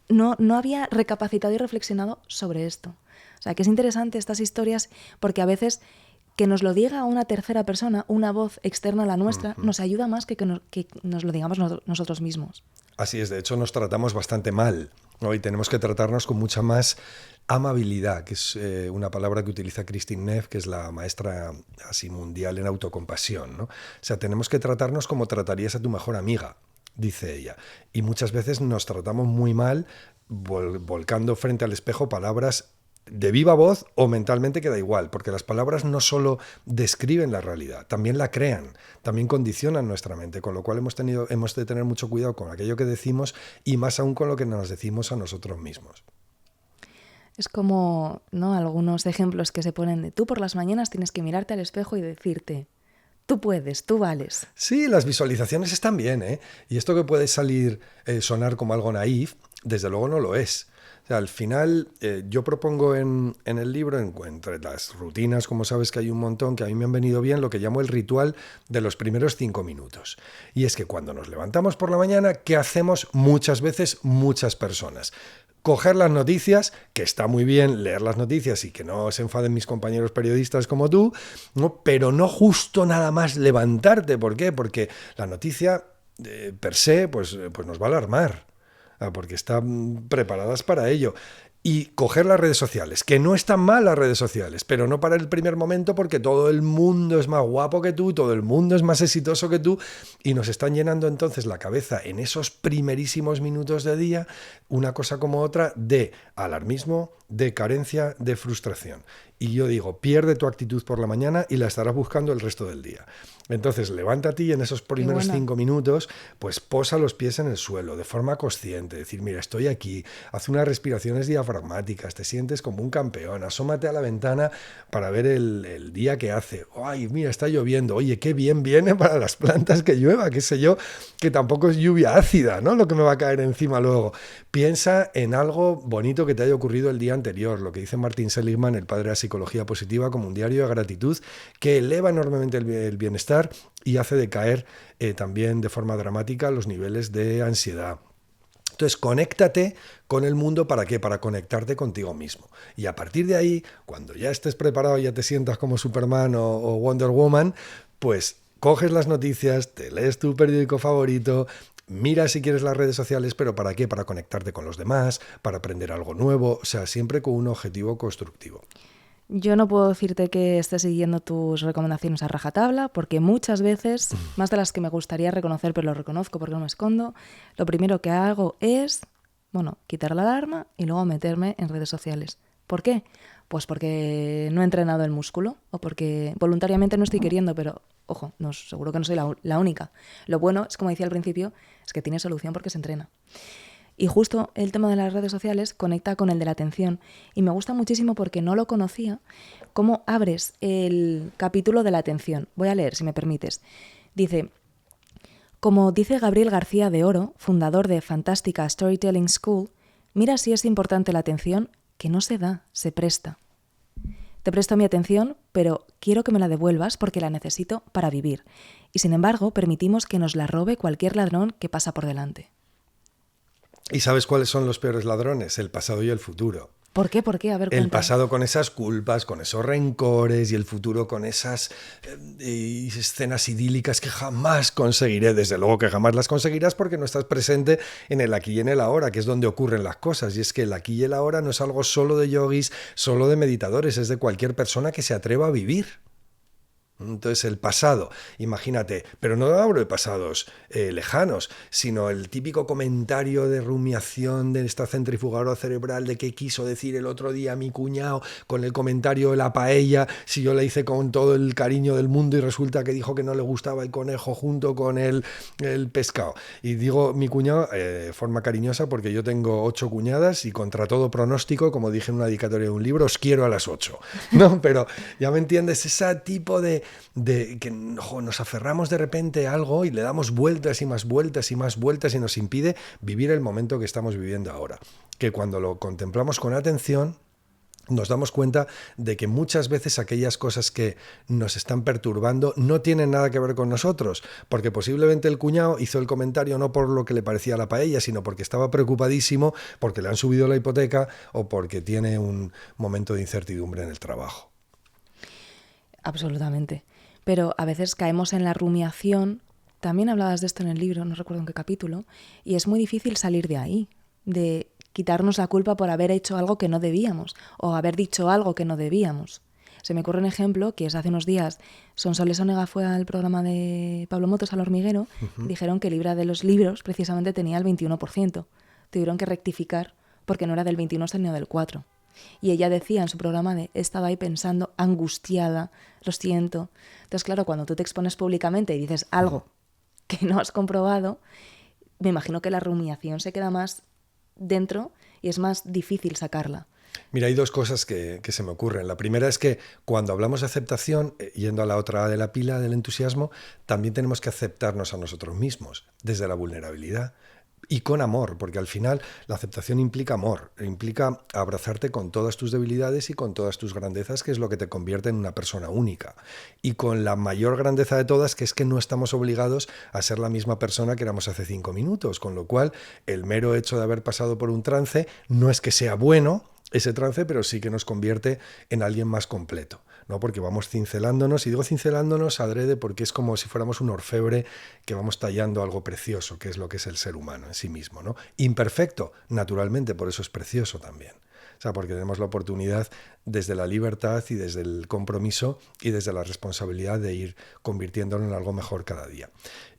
no había recapacitado y reflexionado sobre esto. O sea, que es interesante estas historias porque a veces que nos lo diga una tercera persona, una voz externa a la nuestra, nos ayuda más que nos lo digamos nosotros mismos. Así es, de hecho nos tratamos bastante mal, ¿no? Y tenemos que tratarnos con mucha más amabilidad, que es una palabra que utiliza Christine Neff, que es la maestra así mundial en autocompasión, ¿no? O sea, tenemos que tratarnos como tratarías a tu mejor amiga, dice ella. Y muchas veces nos tratamos muy mal volcando frente al espejo palabras de viva voz o mentalmente, que da igual, porque las palabras no solo describen la realidad, también la crean, también condicionan nuestra mente, con lo cual hemos de tener mucho cuidado con aquello que decimos y más aún con lo que nos decimos a nosotros mismos. Es como, ¿no?, algunos ejemplos que se ponen de tú por las mañanas tienes que mirarte al espejo y decirte tú puedes, tú vales. Sí, las visualizaciones están bien, ¿eh? Y esto que puede sonar como algo naif, desde luego no lo es. O sea, al final, yo propongo en el libro, entre las rutinas, como sabes que hay un montón, que a mí me han venido bien, lo que llamo el ritual de los primeros 5 minutos. Y es que cuando nos levantamos por la mañana, ¿qué hacemos muchas veces muchas personas? Coger las noticias, que está muy bien leer las noticias y que no se enfaden mis compañeros periodistas como tú, ¿no? Pero no justo nada más levantarte. ¿Por qué? Porque la noticia, per se, pues nos va a alarmar. Porque están preparadas para ello. Y coger las redes sociales, que no están mal las redes sociales, pero no para el primer momento porque todo el mundo es más guapo que tú, todo el mundo es más exitoso que tú y nos están llenando entonces la cabeza en esos primerísimos minutos de día, una cosa como otra, de alarmismo, de carencia, de frustración. Y yo digo, pierde tu actitud por la mañana y la estarás buscando el resto del día. Entonces, levántate y en esos primeros 5 minutos, pues posa los pies en el suelo de forma consciente. Decir, mira, estoy aquí, haz unas respiraciones diafragmáticas, te sientes como un campeón, asómate a la ventana para ver el día que hace. Ay, mira, está lloviendo. Oye, qué bien viene para las plantas que llueva, qué sé yo, que tampoco es lluvia ácida, ¿no? Lo que me va a caer encima luego. Piensa en algo bonito que te haya ocurrido el día anterior, lo que dice Martin Seligman, el padre de la psicología positiva, como un diario de gratitud que eleva enormemente el bienestar y hace decaer también de forma dramática los niveles de ansiedad. Entonces, conéctate con el mundo, ¿para qué? Para conectarte contigo mismo. Y a partir de ahí, cuando ya estés preparado, ya te sientas como Superman o Wonder Woman, pues coges las noticias, te lees tu periódico favorito, mira si quieres las redes sociales, pero ¿para qué? Para conectarte con los demás, para aprender algo nuevo, o sea, siempre con un objetivo constructivo. Yo no puedo decirte que esté siguiendo tus recomendaciones a rajatabla, porque muchas veces, más de las que me gustaría reconocer, pero lo reconozco porque no me escondo, lo primero que hago es, quitar la alarma y luego meterme en redes sociales. ¿Por qué? Pues porque no he entrenado el músculo o porque voluntariamente no estoy queriendo, pero, ojo, seguro que no soy la única. Lo bueno es, como decía al principio, es que tiene solución porque se entrena. Y justo el tema de las redes sociales conecta con el de la atención. Y me gusta muchísimo porque no lo conocía, cómo abres el capítulo de la atención. Voy a leer, si me permites. Dice, como dice Gabriel García de Oro, fundador de Fantástica Storytelling School, mira si es importante la atención, que no se da, se presta. Te presto mi atención, pero quiero que me la devuelvas porque la necesito para vivir. Y sin embargo, permitimos que nos la robe cualquier ladrón que pasa por delante. ¿Y sabes cuáles son los peores ladrones? El pasado y el futuro. ¿Por qué? ¿Por qué? A ver, El cuéntame. pasado con esas culpas, con esos rencores y el futuro con esas escenas idílicas que jamás conseguiré. Desde luego que jamás las conseguirás porque no estás presente en el aquí y en el ahora, que es donde ocurren las cosas. Y es que el aquí y el ahora no es algo solo de yogis, solo de meditadores, es de cualquier persona que se atreva a vivir. Entonces el pasado, imagínate, pero no hablo de pasados lejanos, sino el típico comentario de rumiación de esta centrifugadora cerebral de qué quiso decir el otro día mi cuñado con el comentario de la paella, si yo le hice con todo el cariño del mundo y resulta que dijo que no le gustaba el conejo junto con el pescado. Y digo mi cuñado de forma cariñosa porque yo tengo 8 cuñadas y contra todo pronóstico, como dije en una dedicatoria de un libro, os quiero a las 8. ¿No? Pero ya me entiendes, ese tipo de que nos aferramos de repente a algo y le damos vueltas y más vueltas y más vueltas y nos impide vivir el momento que estamos viviendo ahora. Que cuando lo contemplamos con atención, nos damos cuenta de que muchas veces aquellas cosas que nos están perturbando no tienen nada que ver con nosotros, porque posiblemente el cuñado hizo el comentario no por lo que le parecía la paella, sino porque estaba preocupadísimo, porque le han subido la hipoteca o porque tiene un momento de incertidumbre en el trabajo. Absolutamente. Pero a veces caemos en la rumiación. También hablabas de esto en el libro, no recuerdo en qué capítulo, y es muy difícil salir de ahí, de quitarnos la culpa por haber hecho algo que no debíamos o haber dicho algo que no debíamos. Se me ocurre un ejemplo que es hace unos días Sonsoles Onega fue al programa de Pablo Motos al Hormiguero y dijeron que Libra de los libros precisamente tenía el 21%. Tuvieron que rectificar porque no era del 21 sino del 4%. Y ella decía en su programa de he estado ahí pensando, angustiada, lo siento. Entonces, claro, cuando tú te expones públicamente y dices algo que no has comprobado, me imagino que la rumiación se queda más dentro y es más difícil sacarla. Mira, hay 2 cosas que se me ocurren. La primera es que cuando hablamos de aceptación, yendo a la otra de la pila del entusiasmo, también tenemos que aceptarnos a nosotros mismos, desde la vulnerabilidad. Y con amor, porque al final la aceptación implica amor, implica abrazarte con todas tus debilidades y con todas tus grandezas, que es lo que te convierte en una persona única. Y con la mayor grandeza de todas, que es que no estamos obligados a ser la misma persona que éramos hace 5 minutos, con lo cual el mero hecho de haber pasado por un trance no es que sea bueno ese trance, pero sí que nos convierte en alguien más completo, ¿no? Porque vamos cincelándonos, y digo cincelándonos adrede porque es como si fuéramos un orfebre que vamos tallando algo precioso, que es lo que es el ser humano en sí mismo, ¿no? Imperfecto, naturalmente, por eso es precioso también. O sea, porque tenemos la oportunidad desde la libertad y desde el compromiso y desde la responsabilidad de ir convirtiéndolo en algo mejor cada día.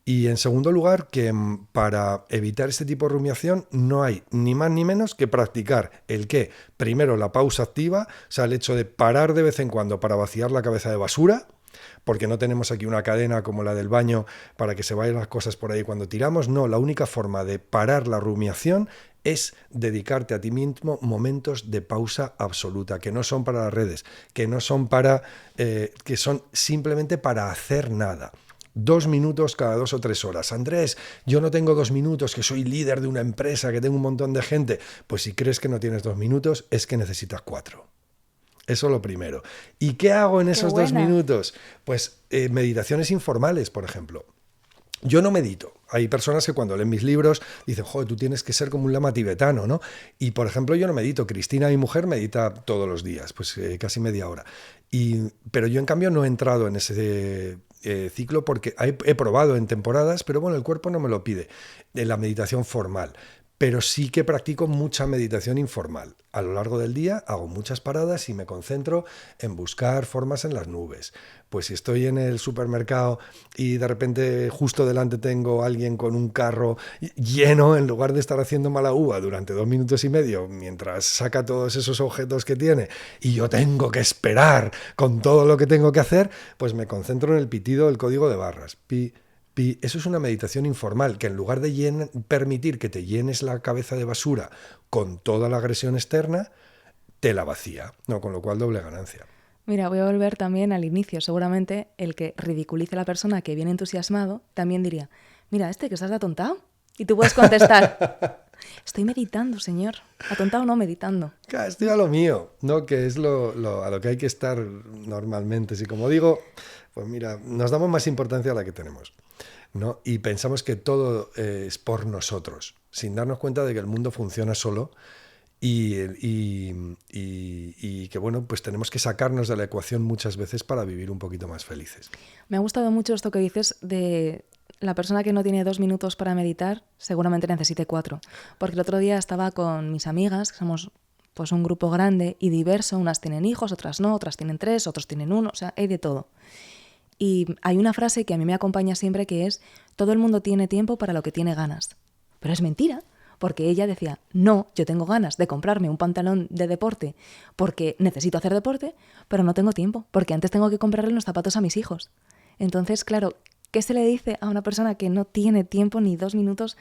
Y en segundo lugar, que para evitar este tipo de rumiación no hay ni más ni menos que practicar el qué. Primero, la pausa activa, o sea, el hecho de parar de vez en cuando para vaciar la cabeza de basura, porque no tenemos aquí una cadena como la del baño para que se vayan las cosas por ahí cuando tiramos. No, la única forma de parar la rumiación es dedicarte a ti mismo momentos de pausa absoluta, que no son para las redes, que no son para, que son simplemente para hacer nada. 2 minutos cada 2 o 3 horas. Andrés, yo no tengo 2 minutos, que soy líder de una empresa, que tengo un montón de gente. Pues si crees que no tienes 2 minutos, es que necesitas 4. Eso lo primero. ¿Y qué hago en esos 2 minutos? Pues meditaciones informales, por ejemplo. Yo no medito. Hay personas que cuando leen mis libros dicen, joder, tú tienes que ser como un lama tibetano, ¿no? Y, por ejemplo, yo no medito. Cristina, mi mujer, medita todos los días, pues casi media hora. Pero yo, en cambio, no he entrado en ese ciclo porque he probado en temporadas, pero bueno, el cuerpo no me lo pide, de la meditación formal. Pero sí que practico mucha meditación informal. A lo largo del día hago muchas paradas y me concentro en buscar formas en las nubes. Pues si estoy en el supermercado y de repente justo delante tengo a alguien con un carro lleno, en lugar de estar haciendo mala uva durante 2 minutos y medio mientras saca todos esos objetos que tiene y yo tengo que esperar con todo lo que tengo que hacer, pues me concentro en el pitido del código de barras. Pi, eso es una meditación informal, que en lugar de permitir que te llenes la cabeza de basura con toda la agresión externa, te la vacía, ¿no? Con lo cual doble ganancia. Mira, voy a volver también al inicio. Seguramente el que ridiculice a la persona que viene entusiasmado también diría, mira, que estás atontado. Y tú puedes contestar, estoy meditando, señor. Atontado no, meditando. Claro, estoy a lo mío, ¿no? Que es a lo que hay que estar normalmente. Si como digo, pues mira, nos damos más importancia a la que tenemos, ¿no? Y pensamos que todo es por nosotros, sin darnos cuenta de que el mundo funciona solo y que, bueno, pues tenemos que sacarnos de la ecuación muchas veces para vivir un poquito más felices. Me ha gustado mucho esto que dices de la persona que no tiene 2 minutos para meditar, seguramente necesite 4. Porque el otro día estaba con mis amigas, que somos pues un grupo grande y diverso, unas tienen hijos, otras no, otras tienen 3, otros tienen 1, o sea, hay de todo. Y hay una frase que a mí me acompaña siempre que es: todo el mundo tiene tiempo para lo que tiene ganas. Pero es mentira, porque ella decía: no, yo tengo ganas de comprarme un pantalón de deporte porque necesito hacer deporte, pero no tengo tiempo, porque antes tengo que comprarle los zapatos a mis hijos. Entonces, claro, ¿qué se le dice a una persona que no tiene tiempo ni 2 minutos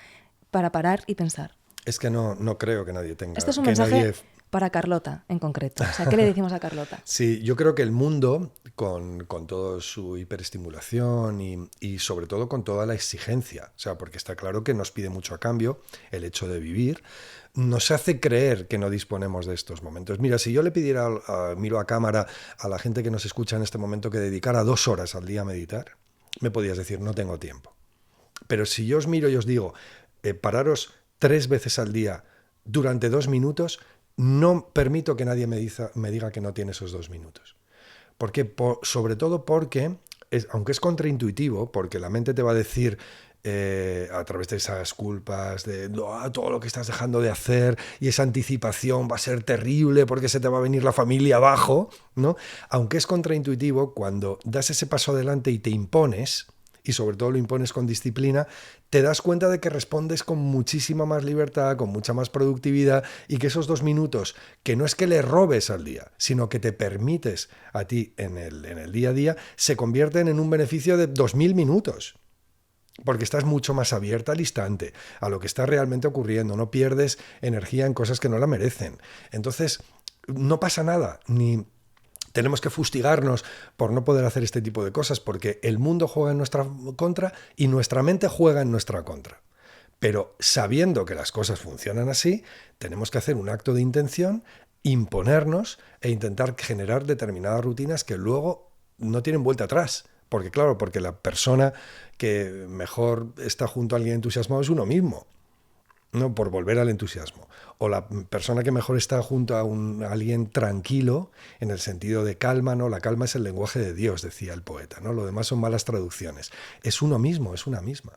para parar y pensar? Es que no creo que nadie tenga... Esto es un que mensaje nadie... para Carlota en concreto. O sea, ¿qué le decimos a Carlota? Sí, yo creo que el mundo, con toda su hiperestimulación y sobre todo con toda la exigencia, o sea, porque está claro que nos pide mucho a cambio el hecho de vivir, nos hace creer que no disponemos de estos momentos. Mira, si yo le pidiera, miro a cámara, a la gente que nos escucha en este momento que dedicara 2 horas al día a meditar, me podías decir: no tengo tiempo. Pero si yo os miro y os digo, pararos 3 veces al día durante 2 minutos, no permito que nadie me diga que no tiene esos 2 minutos. Porque, sobre todo porque, aunque es contraintuitivo, porque la mente te va a decir a través de esas culpas, de todo lo que estás dejando de hacer, y esa anticipación va a ser terrible porque se te va a venir la familia abajo, ¿no? Aunque es contraintuitivo, cuando das ese paso adelante y te impones, y sobre todo lo impones con disciplina, te das cuenta de que respondes con muchísima más libertad, con mucha más productividad, y que esos 2 minutos, que no es que le robes al día, sino que te permites a ti en el día a día, se convierten en un beneficio de 2000 minutos. Porque estás mucho más abierta al instante, a lo que está realmente ocurriendo, no pierdes energía en cosas que no la merecen. Entonces, no pasa nada, ni tenemos que fustigarnos por no poder hacer este tipo de cosas, porque el mundo juega en nuestra contra y nuestra mente juega en nuestra contra. Pero sabiendo que las cosas funcionan así, tenemos que hacer un acto de intención, imponernos e intentar generar determinadas rutinas que luego no tienen vuelta atrás. Porque claro, porque la persona que mejor está junto a alguien entusiasmado es uno mismo. No, por volver al entusiasmo. O la persona que mejor está junto a alguien tranquilo, en el sentido de calma, ¿no? La calma es el lenguaje de Dios, decía el poeta, ¿no? Lo demás son malas traducciones. Es uno mismo, es una misma.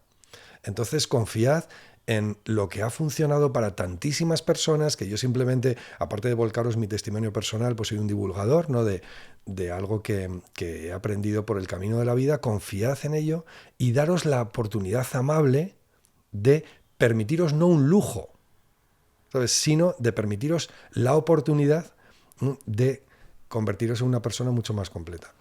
Entonces confiad en lo que ha funcionado para tantísimas personas, que yo simplemente, aparte de volcaros mi testimonio personal, pues soy un divulgador, ¿no? de algo que he aprendido por el camino de la vida. Confiad en ello y daros la oportunidad amable de permitiros no un lujo, ¿sabes?, sino de permitiros la oportunidad de convertiros en una persona mucho más completa.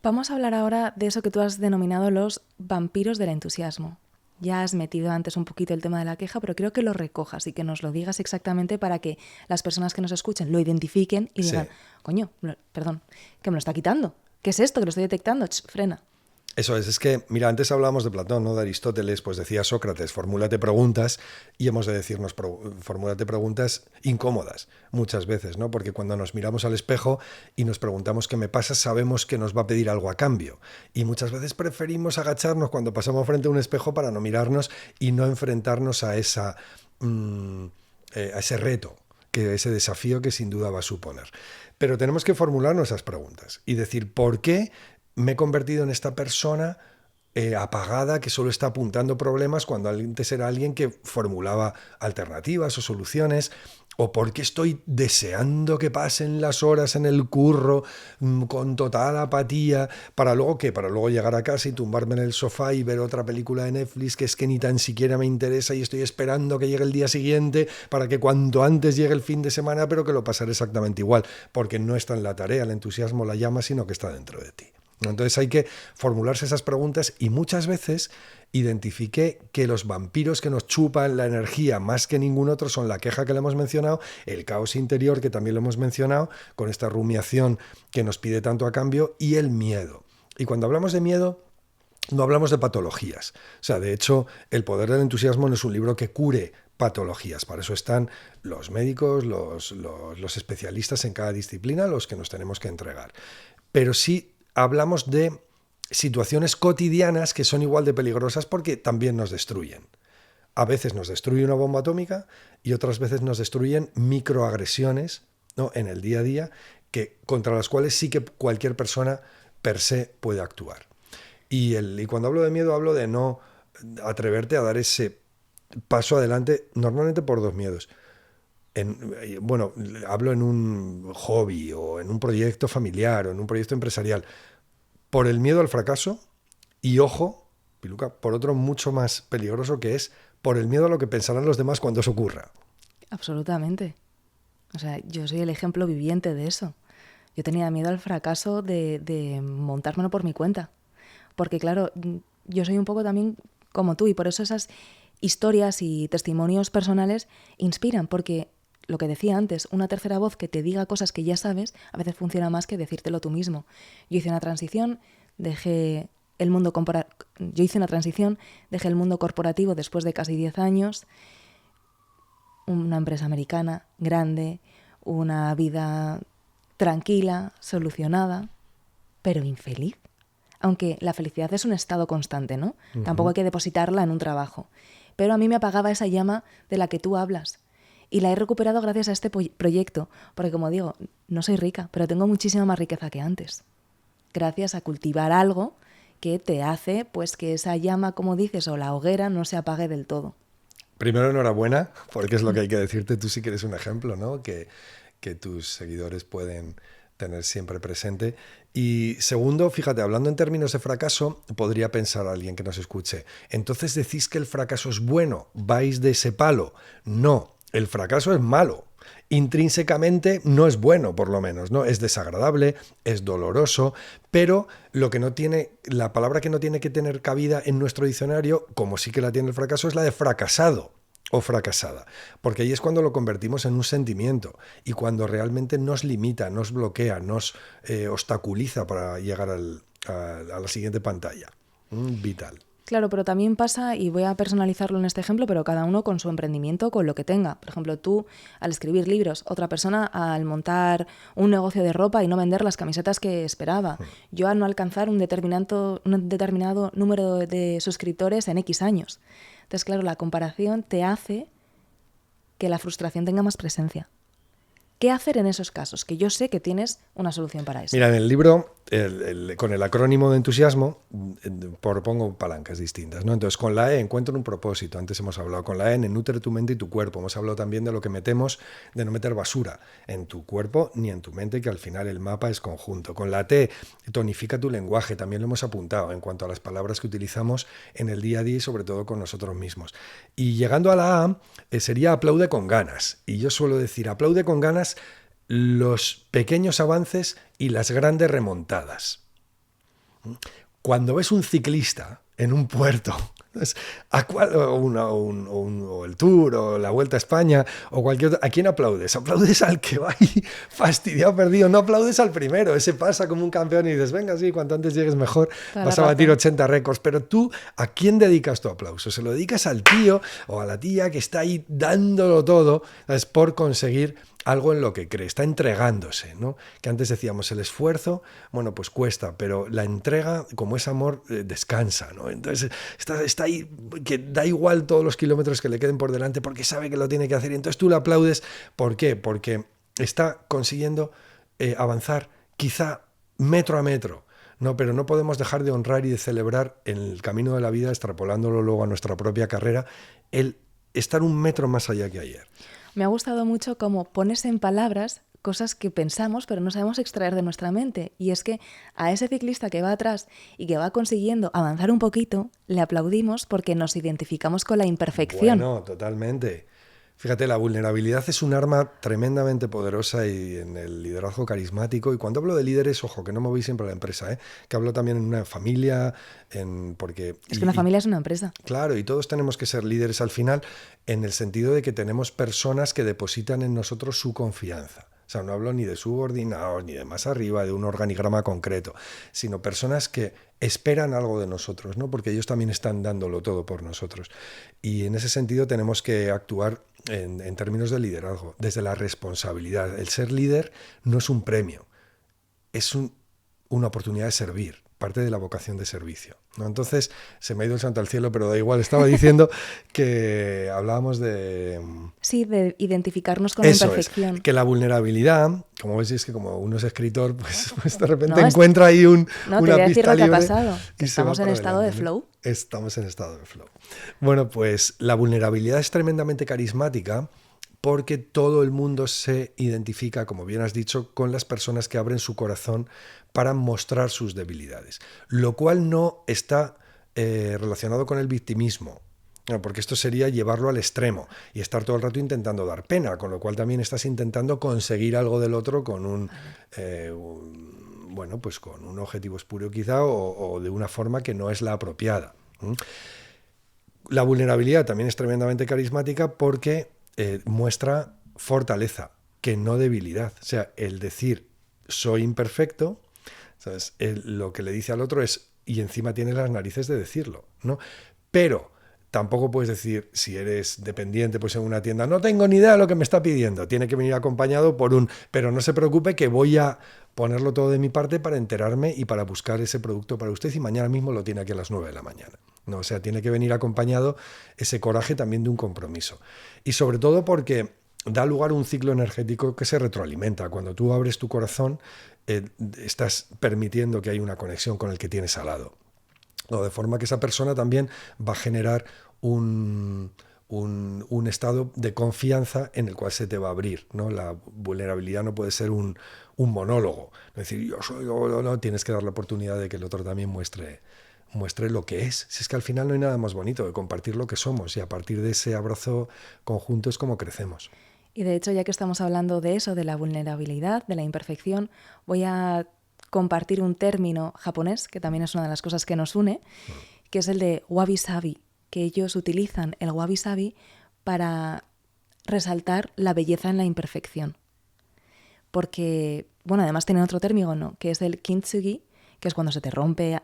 Vamos a hablar ahora de eso que tú has denominado los vampiros del entusiasmo. Ya has metido antes un poquito el tema de la queja, pero creo que lo recojas y que nos lo digas exactamente para que las personas que nos escuchen lo identifiquen y digan: sí, coño, perdón, que me lo está quitando. ¿Qué es esto? Que lo estoy detectando. Frena. Eso es que, mira, antes hablábamos de Platón, ¿no? De Aristóteles, pues decía Sócrates: formúlate preguntas, y hemos de decirnos, formúlate preguntas incómodas muchas veces, ¿no? Porque cuando nos miramos al espejo y nos preguntamos qué me pasa, sabemos que nos va a pedir algo a cambio. Y muchas veces preferimos agacharnos cuando pasamos frente a un espejo para no mirarnos y no enfrentarnos a ese reto, ese desafío que sin duda va a suponer. Pero tenemos que formularnos esas preguntas y decir: ¿por qué me he convertido en esta persona apagada que solo está apuntando problemas cuando antes era alguien que formulaba alternativas o soluciones? ¿O por qué estoy deseando que pasen las horas en el curro con total apatía para luego ¿qué? Para luego llegar a casa y tumbarme en el sofá y ver otra película de Netflix que es que ni tan siquiera me interesa y estoy esperando que llegue el día siguiente para que cuanto antes llegue el fin de semana, pero que lo pasaré exactamente igual, porque no está en la tarea, el entusiasmo, la llama, sino que está dentro de ti. Entonces hay que formularse esas preguntas, y muchas veces identifiqué que los vampiros que nos chupan la energía más que ningún otro son la queja, que le hemos mencionado, el caos interior, que también lo hemos mencionado, con esta rumiación que nos pide tanto a cambio, y el miedo. Y cuando hablamos de miedo, no hablamos de patologías. O sea, de hecho, El poder del entusiasmo no es un libro que cure patologías. Para eso están los médicos, los especialistas en cada disciplina, los que nos tenemos que entregar. Pero sí hablamos de situaciones cotidianas que son igual de peligrosas porque también nos destruyen. A veces nos destruye una bomba atómica y otras veces nos destruyen microagresiones, ¿no?, en el día a día, contra las cuales sí que cualquier persona per se puede actuar. Y cuando hablo de miedo, hablo de no atreverte a dar ese paso adelante, normalmente por dos miedos. Hablo en un hobby o en un proyecto familiar o en un proyecto empresarial. Por el miedo al fracaso y, ojo, Piluca, por otro mucho más peligroso, que es por el miedo a lo que pensarán los demás cuando eso ocurra. Absolutamente. O sea, yo soy el ejemplo viviente de eso. Yo tenía miedo al fracaso de montármelo por mi cuenta. Porque, claro, yo soy un poco también como tú y por eso esas historias y testimonios personales inspiran, porque lo que decía antes, una tercera voz que te diga cosas que ya sabes, a veces funciona más que decírtelo tú mismo. Yo hice una transición, dejé el mundo corporativo después de casi 10 años, una empresa americana grande, una vida tranquila, solucionada, pero infeliz. Aunque la felicidad es un estado constante, ¿no? Uh-huh. Tampoco hay que depositarla en un trabajo. Pero a mí me apagaba esa llama de la que tú hablas. Y la he recuperado gracias a este proyecto. Porque, como digo, no soy rica, pero tengo muchísima más riqueza que antes. Gracias a cultivar algo que te hace, pues, que esa llama, como dices, o la hoguera no se apague del todo. Primero, enhorabuena, porque es lo que hay que decirte. Tú sí que eres un ejemplo, ¿no? Que tus seguidores pueden tener siempre presente. Y segundo, fíjate, hablando en términos de fracaso, podría pensar alguien que nos escuche, entonces decís que el fracaso es bueno, vais de ese palo. No, el fracaso es malo. Intrínsecamente no es bueno, por lo menos, ¿no? Es desagradable, es doloroso, pero la palabra que no tiene que tener cabida en nuestro diccionario, como sí que la tiene el fracaso, es la de fracasado o fracasada, porque ahí es cuando lo convertimos en un sentimiento y cuando realmente nos limita, nos bloquea, nos obstaculiza para llegar a la siguiente pantalla. Vital. Claro, pero también pasa, y voy a personalizarlo en este ejemplo, pero cada uno con su emprendimiento, con lo que tenga. Por ejemplo, tú al escribir libros, otra persona al montar un negocio de ropa y no vender las camisetas que esperaba. Yo al no alcanzar un determinado número de suscriptores en X años. Entonces, claro, la comparación te hace que la frustración tenga más presencia. ¿Qué hacer en esos casos? Que yo sé que tienes una solución para eso. Mira, en el libro, con el acrónimo de entusiasmo, propongo palancas distintas, ¿no? Entonces, con la E encuentro un propósito. Antes hemos hablado con la N, nutre tu mente y tu cuerpo. Hemos hablado también de lo que metemos, de no meter basura en tu cuerpo ni en tu mente, que al final el mapa es conjunto. Con la T, tonifica tu lenguaje. También lo hemos apuntado en cuanto a las palabras que utilizamos en el día a día y sobre todo con nosotros mismos. Y llegando a la A, sería aplaude con ganas. Y yo suelo decir, aplaude con ganas los pequeños avances y las grandes remontadas. Cuando ves un ciclista en un puerto, o el Tour, o la Vuelta a España, o cualquier otro, ¿a quién aplaudes? Aplaudes al que va ahí fastidiado, perdido. No aplaudes al primero. Ese pasa como un campeón y dices, venga, sí, cuanto antes llegues mejor, vas a batir 80 récords. Pero tú, ¿a quién dedicas tu aplauso? ¿Se lo dedicas al tío o a la tía que está ahí dándolo todo, ¿sabes?, por conseguir algo en lo que cree, está entregándose, ¿no? Que antes decíamos, el esfuerzo, bueno, pues cuesta, pero la entrega, como es amor, descansa, ¿no? Entonces está ahí, que da igual todos los kilómetros que le queden por delante, porque sabe que lo tiene que hacer, y entonces tú le aplaudes. ¿Por qué? Porque está consiguiendo avanzar, quizá metro a metro, ¿no? Pero no podemos dejar de honrar y de celebrar en el camino de la vida, extrapolándolo luego a nuestra propia carrera, el estar un metro más allá que ayer. Me ha gustado mucho cómo pones en palabras cosas que pensamos pero no sabemos extraer de nuestra mente. Y es que a ese ciclista que va atrás y que va consiguiendo avanzar un poquito, le aplaudimos porque nos identificamos con la imperfección. Bueno, totalmente. Fíjate, la vulnerabilidad es un arma tremendamente poderosa y en el liderazgo carismático. Y cuando hablo de líderes, ojo, que no me voy siempre a la empresa, que hablo también en una familia. Es que una familia es una empresa. Claro, y todos tenemos que ser líderes al final, en el sentido de que tenemos personas que depositan en nosotros su confianza. O sea, no hablo ni de subordinados, ni de más arriba, de un organigrama concreto, sino personas que esperan algo de nosotros, ¿no? Porque ellos también están dándolo todo por nosotros. Y en ese sentido tenemos que actuar en términos de liderazgo, desde la responsabilidad. El ser líder no es un premio, es una oportunidad de servir. parte de la vocación de servicio, ¿no? Entonces, se me ha ido el santo al cielo, pero da igual, estaba diciendo que hablábamos de... Sí, de identificarnos con la imperfección. Es, que la vulnerabilidad, como ves, es que como uno es escritor, pues de repente encuentra ahí una pista libre. No, te voy a decir lo que ha pasado. Estamos en estado de flow. Estamos en estado de flow. Bueno, pues la vulnerabilidad es tremendamente carismática porque todo el mundo se identifica, como bien has dicho, con las personas que abren su corazón para mostrar sus debilidades, lo cual no está relacionado con el victimismo, porque esto sería llevarlo al extremo y estar todo el rato intentando dar pena, con lo cual también estás intentando conseguir algo del otro con bueno, pues con un objetivo espurio quizá o de una forma que no es la apropiada. La vulnerabilidad también es tremendamente carismática porque muestra fortaleza, que no debilidad. O sea, el decir soy imperfecto, ¿sabes? Lo que le dice al otro es, y encima tienes las narices de decirlo, ¿no? Pero tampoco puedes decir, si eres dependiente pues en una tienda, no tengo ni idea de lo que me está pidiendo. Tiene que venir acompañado por pero no se preocupe que voy a ponerlo todo de mi parte para enterarme y para buscar ese producto para usted y mañana mismo lo tiene aquí a las 9 de la mañana. No, o sea, tiene que venir acompañado ese coraje también de un compromiso. Y sobre todo porque da lugar a un ciclo energético que se retroalimenta. Cuando tú abres tu corazón, estás permitiendo que haya una conexión con el que tienes al lado. De forma que esa persona también va a generar un estado de confianza en el cual se te va a abrir, ¿no? La vulnerabilidad no puede ser un monólogo. Es decir, yo soy... No, tienes que dar la oportunidad de que el otro también muestre lo que es. Si es que al final no hay nada más bonito que compartir lo que somos y a partir de ese abrazo conjunto es como crecemos. Y de hecho, ya que estamos hablando de eso, de la vulnerabilidad, de la imperfección, voy a compartir un término japonés, que también es una de las cosas que nos une, que es el de wabi-sabi, que ellos utilizan el wabi-sabi para resaltar la belleza en la imperfección. Porque, bueno, además tienen otro término, ¿no? Que es el kintsugi, que es cuando se te rompe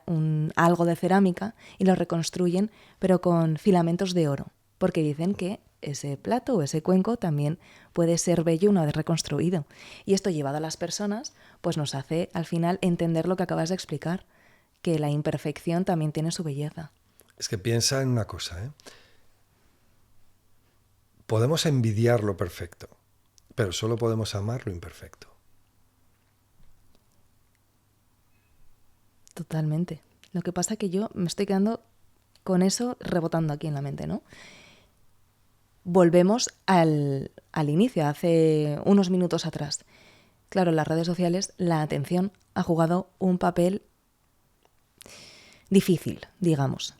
algo de cerámica y lo reconstruyen, pero con filamentos de oro, porque dicen que ese plato o ese cuenco también puede ser bello una vez reconstruido. Y esto llevado a las personas, pues nos hace al final entender lo que acabas de explicar, que la imperfección también tiene su belleza. Es que piensa en una cosa, ¿eh? Podemos envidiar lo perfecto, pero solo podemos amar lo imperfecto. Totalmente. Lo que pasa es que yo me estoy quedando con eso rebotando aquí en la mente, ¿no? Volvemos al inicio, hace unos minutos atrás. Claro, en las redes sociales la atención ha jugado un papel difícil, digamos.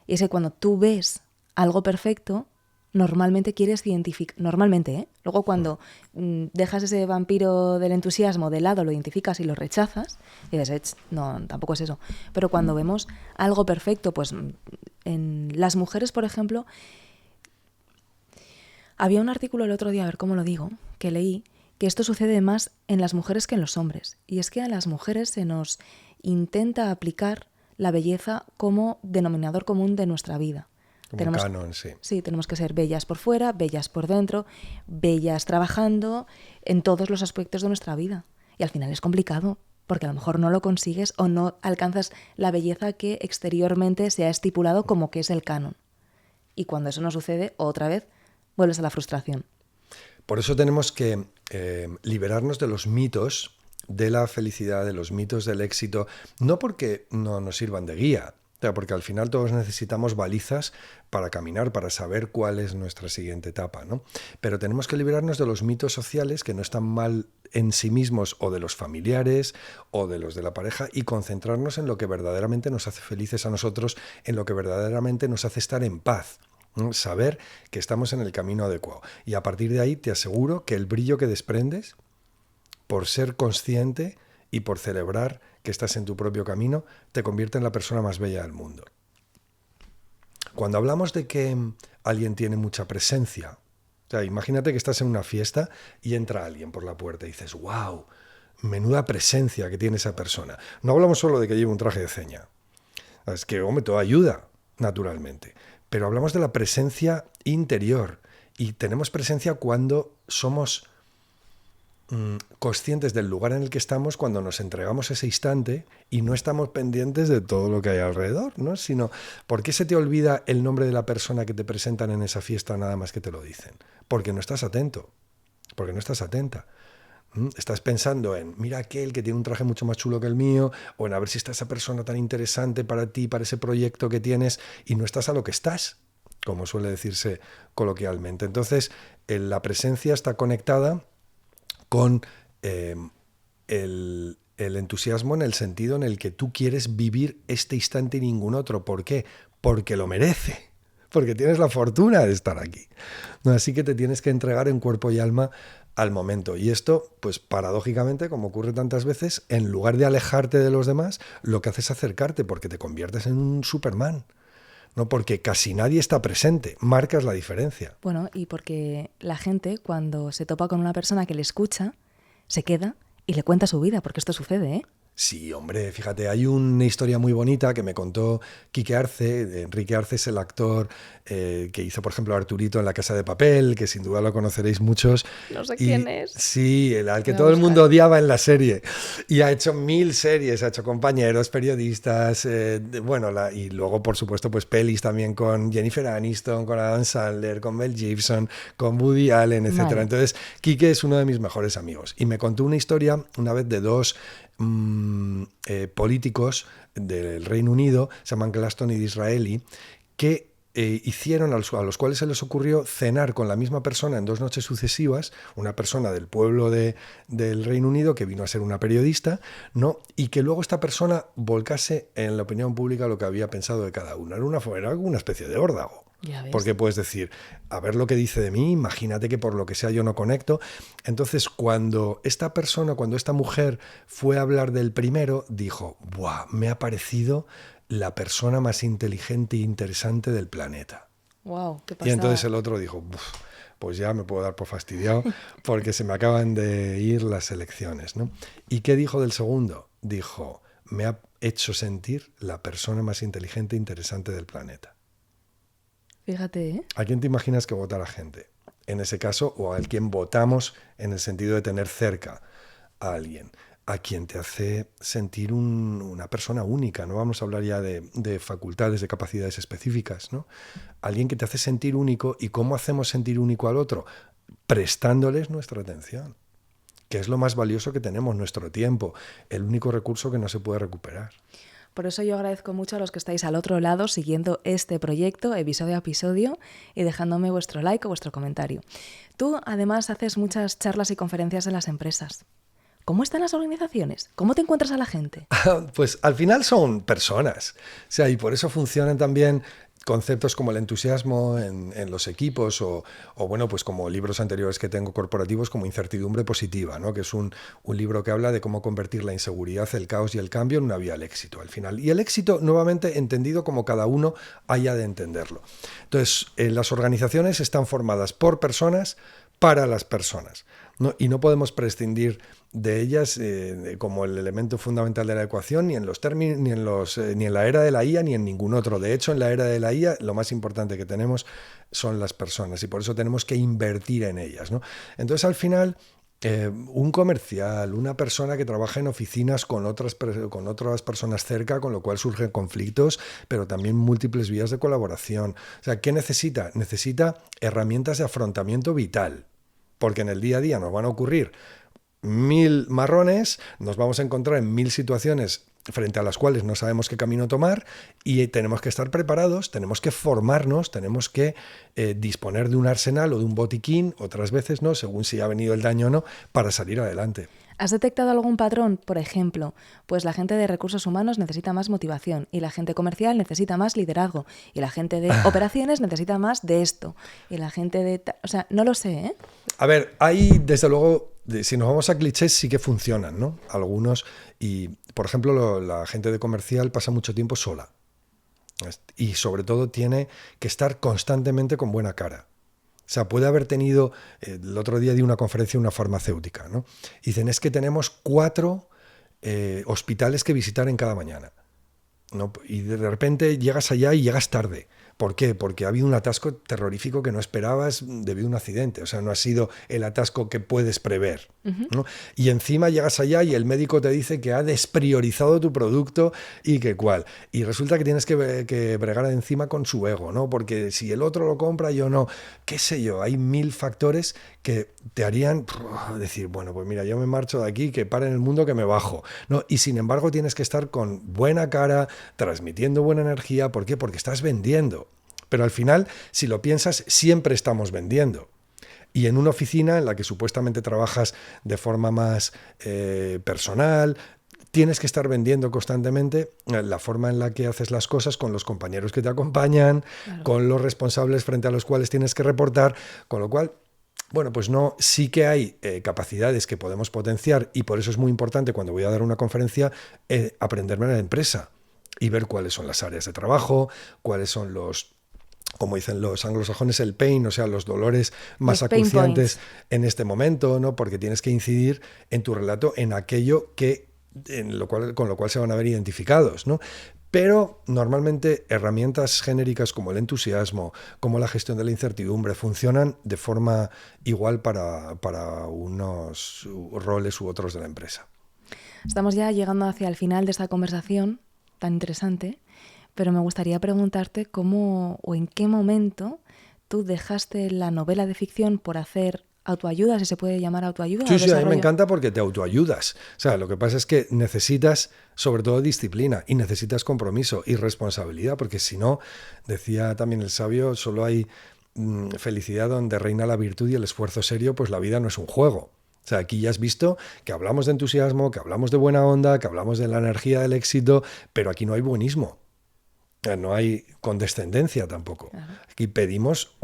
Y es que cuando tú ves algo perfecto, normalmente quieres identificar... Normalmente, ¿eh? Luego cuando dejas ese vampiro del entusiasmo de lado, lo identificas y lo rechazas, y dices, no, tampoco es eso. Pero cuando vemos algo perfecto, pues en las mujeres, por ejemplo... Había un artículo el otro día, a ver cómo lo digo, que leí, que esto sucede más en las mujeres que en los hombres. Y es que a las mujeres se nos intenta aplicar la belleza como denominador común de nuestra vida. Como canon, sí. Sí, tenemos que ser bellas por fuera, bellas por dentro, bellas trabajando en todos los aspectos de nuestra vida. Y al final es complicado, porque a lo mejor no lo consigues o no alcanzas la belleza que exteriormente se ha estipulado como que es el canon. Y cuando eso no sucede, otra vez, vuelves a la frustración. Por eso tenemos que liberarnos de los mitos de la felicidad, de los mitos del éxito, no porque no nos sirvan de guía, o sea, porque al final todos necesitamos balizas para caminar, para saber cuál es nuestra siguiente etapa, ¿no? Pero tenemos que liberarnos de los mitos sociales que no están mal en sí mismos, o de los familiares, o de los de la pareja, y concentrarnos en lo que verdaderamente nos hace felices a nosotros, en lo que verdaderamente nos hace estar en paz. Saber que estamos en el camino adecuado. Y a partir de ahí te aseguro que el brillo que desprendes por ser consciente y por celebrar que estás en tu propio camino te convierte en la persona más bella del mundo. Cuando hablamos de que alguien tiene mucha presencia, o sea, imagínate que estás en una fiesta y entra alguien por la puerta y dices, wow, menuda presencia que tiene esa persona. No hablamos solo de que lleve un traje de ceña. Es que, hombre, todo ayuda, naturalmente. Pero hablamos de la presencia interior y tenemos presencia cuando somos conscientes del lugar en el que estamos cuando nos entregamos ese instante y no estamos pendientes de todo lo que hay alrededor, ¿no? Sino, ¿por qué se te olvida el nombre de la persona que te presentan en esa fiesta nada más que te lo dicen? Porque no estás atento, porque no estás atenta. Estás pensando en, mira aquel que tiene un traje mucho más chulo que el mío, o en a ver si está esa persona tan interesante para ti, para ese proyecto que tienes, y no estás a lo que estás, como suele decirse coloquialmente. Entonces, la presencia está conectada con el entusiasmo en el sentido en el que tú quieres vivir este instante y ningún otro. ¿Por qué? Porque lo merece, porque tienes la fortuna de estar aquí. Así que te tienes que entregar en cuerpo y alma al momento. Y esto, pues paradójicamente, como ocurre tantas veces, en lugar de alejarte de los demás, lo que hace es acercarte, porque te conviertes en un Superman. No, porque casi nadie está presente, marcas la diferencia. Bueno, y porque la gente, cuando se topa con una persona que le escucha, se queda y le cuenta su vida, porque esto sucede, ¿eh? Sí, hombre, fíjate, hay una historia muy bonita que me contó Quique Arce. Enrique Arce es el actor que hizo, por ejemplo, a Arturito en La Casa de Papel, que sin duda lo conoceréis muchos. No sé quién es. Sí, al que todo el mundo odiaba en la serie. Y ha hecho 1000 series, ha hecho compañeros, periodistas, y luego, por supuesto, pues pelis también con Jennifer Aniston, con Adam Sandler, con Mel Gibson, con Woody Allen, etc. Vale. Entonces, Quique es uno de mis mejores amigos. Y me contó una historia una vez de dos políticos del Reino Unido, se llaman Gladstone y Disraeli, que hicieron, a los cuales se les ocurrió cenar con la misma persona en 2 noches sucesivas, una persona del pueblo del Reino Unido que vino a ser una periodista, ¿no? Y que luego esta persona volcase en la opinión pública lo que había pensado de cada uno. Era una especie de órdago. Porque puedes decir, a ver lo que dice de mí, imagínate que por lo que sea yo no conecto. Entonces, cuando esta mujer fue a hablar del primero, dijo, ¡buah! Me ha parecido la persona más inteligente e interesante del planeta. Wow, qué pasada. Y entonces el otro dijo, pues ya me puedo dar por fastidiado porque se me acaban de ir las elecciones, ¿no? ¿Y qué dijo del segundo? Dijo, me ha hecho sentir la persona más inteligente e interesante del planeta. Fíjate, ¿eh? ¿A quién te imaginas que vota la gente? En ese caso, o a quien votamos en el sentido de tener cerca a alguien. A quien te hace sentir una persona única. No vamos a hablar ya de facultades, de capacidades específicas, ¿no? Alguien que te hace sentir único. ¿Y cómo hacemos sentir único al otro? Prestándoles nuestra atención, que es lo más valioso que tenemos, nuestro tiempo, el único recurso que no se puede recuperar. Por eso yo agradezco mucho a los que estáis al otro lado siguiendo este proyecto, episodio a episodio, y dejándome vuestro like o vuestro comentario. Tú, además, haces muchas charlas y conferencias en las empresas. ¿Cómo están las organizaciones? ¿Cómo te encuentras a la gente? Pues al final son personas. O sea, y por eso funcionan también conceptos como el entusiasmo en los equipos o bueno, pues como libros anteriores que tengo corporativos como Incertidumbre Positiva, ¿no? Que es un libro que habla de cómo convertir la inseguridad, el caos y el cambio en una vía al éxito al final. Y el éxito, nuevamente, entendido como cada uno haya de entenderlo. Entonces, las organizaciones están formadas por personas para las personas, ¿no? Y no podemos prescindir de ellas como el elemento fundamental de la ecuación, ni en los términos, ni en la era de la IA, ni en ningún otro. De hecho, en la era de la IA, lo más importante que tenemos son las personas, y por eso tenemos que invertir en ellas, ¿no? Entonces, al final, un comercial, una persona que trabaja en oficinas con otras personas cerca, con lo cual surgen conflictos, pero también múltiples vías de colaboración. O sea, ¿qué necesita? Necesita herramientas de afrontamiento vital, porque en el día a día nos van a ocurrir 1000 marrones, nos vamos a encontrar en 1000 situaciones frente a las cuales no sabemos qué camino tomar y tenemos que estar preparados, tenemos que formarnos, tenemos que disponer de un arsenal o de un botiquín, otras veces no, según si ha venido el daño o no, para salir adelante. ¿Has detectado algún patrón? Por ejemplo, pues la gente de recursos humanos necesita más motivación y la gente comercial necesita más liderazgo y la gente de operaciones necesita más de esto y la gente de... O sea, no lo sé, ¿eh? A ver, hay desde luego, si nos vamos a clichés, sí que funcionan, ¿no? Algunos, y por ejemplo, la gente de comercial pasa mucho tiempo sola y sobre todo tiene que estar constantemente con buena cara. O sea, puede haber tenido, el otro día di una conferencia una farmacéutica, ¿no? Y dicen, es que tenemos 4 hospitales que visitar en cada mañana, ¿no? Y de repente llegas allá y llegas tarde, ¿Por qué? Porque ha habido un atasco terrorífico que no esperabas debido a un accidente. O sea, no ha sido el atasco que puedes prever, ¿no? Y encima llegas allá y el médico te dice que ha despriorizado tu producto y que cuál. Y resulta que tienes que bregar encima con su ego, ¿no? Porque si el otro lo compra, yo no. ¿Qué sé yo? Hay 1000 factores que te harían decir, bueno, pues mira, yo me marcho de aquí, que pare en el mundo, que me bajo, ¿no? Y sin embargo tienes que estar con buena cara, transmitiendo buena energía. ¿Por qué? Porque estás vendiendo. Pero al final, si lo piensas, siempre estamos vendiendo. Y en una oficina en la que supuestamente trabajas de forma más personal, tienes que estar vendiendo constantemente la forma en la que haces las cosas con los compañeros que te acompañan, claro, con los responsables frente a los cuales tienes que reportar, con lo cual, bueno, pues no, sí que hay capacidades que podemos potenciar, y por eso es muy importante cuando voy a dar una conferencia aprenderme a la empresa y ver cuáles son las áreas de trabajo, cuáles son los, como dicen los anglosajones, el pain, o sea, los dolores más acuciantes en este momento, ¿no? Porque tienes que incidir en tu relato en aquello con lo cual se van a ver identificados, ¿no? Pero normalmente herramientas genéricas como el entusiasmo, como la gestión de la incertidumbre, funcionan de forma igual para unos roles u otros de la empresa. Estamos ya llegando hacia el final de esta conversación tan interesante, pero me gustaría preguntarte cómo o en qué momento tú dejaste la novela de ficción por hacer autoayuda, si se puede llamar autoayuda. Sí, a mí me encanta porque te autoayudas. O sea, lo que pasa es que necesitas, sobre todo, disciplina, y necesitas compromiso y responsabilidad, porque si no, decía también el sabio, solo hay felicidad donde reina la virtud y el esfuerzo serio, pues la vida no es un juego. O sea, aquí ya has visto que hablamos de entusiasmo, que hablamos de buena onda, que hablamos de la energía del éxito, pero aquí no hay buenismo. No hay condescendencia tampoco. Ajá. Aquí pedimos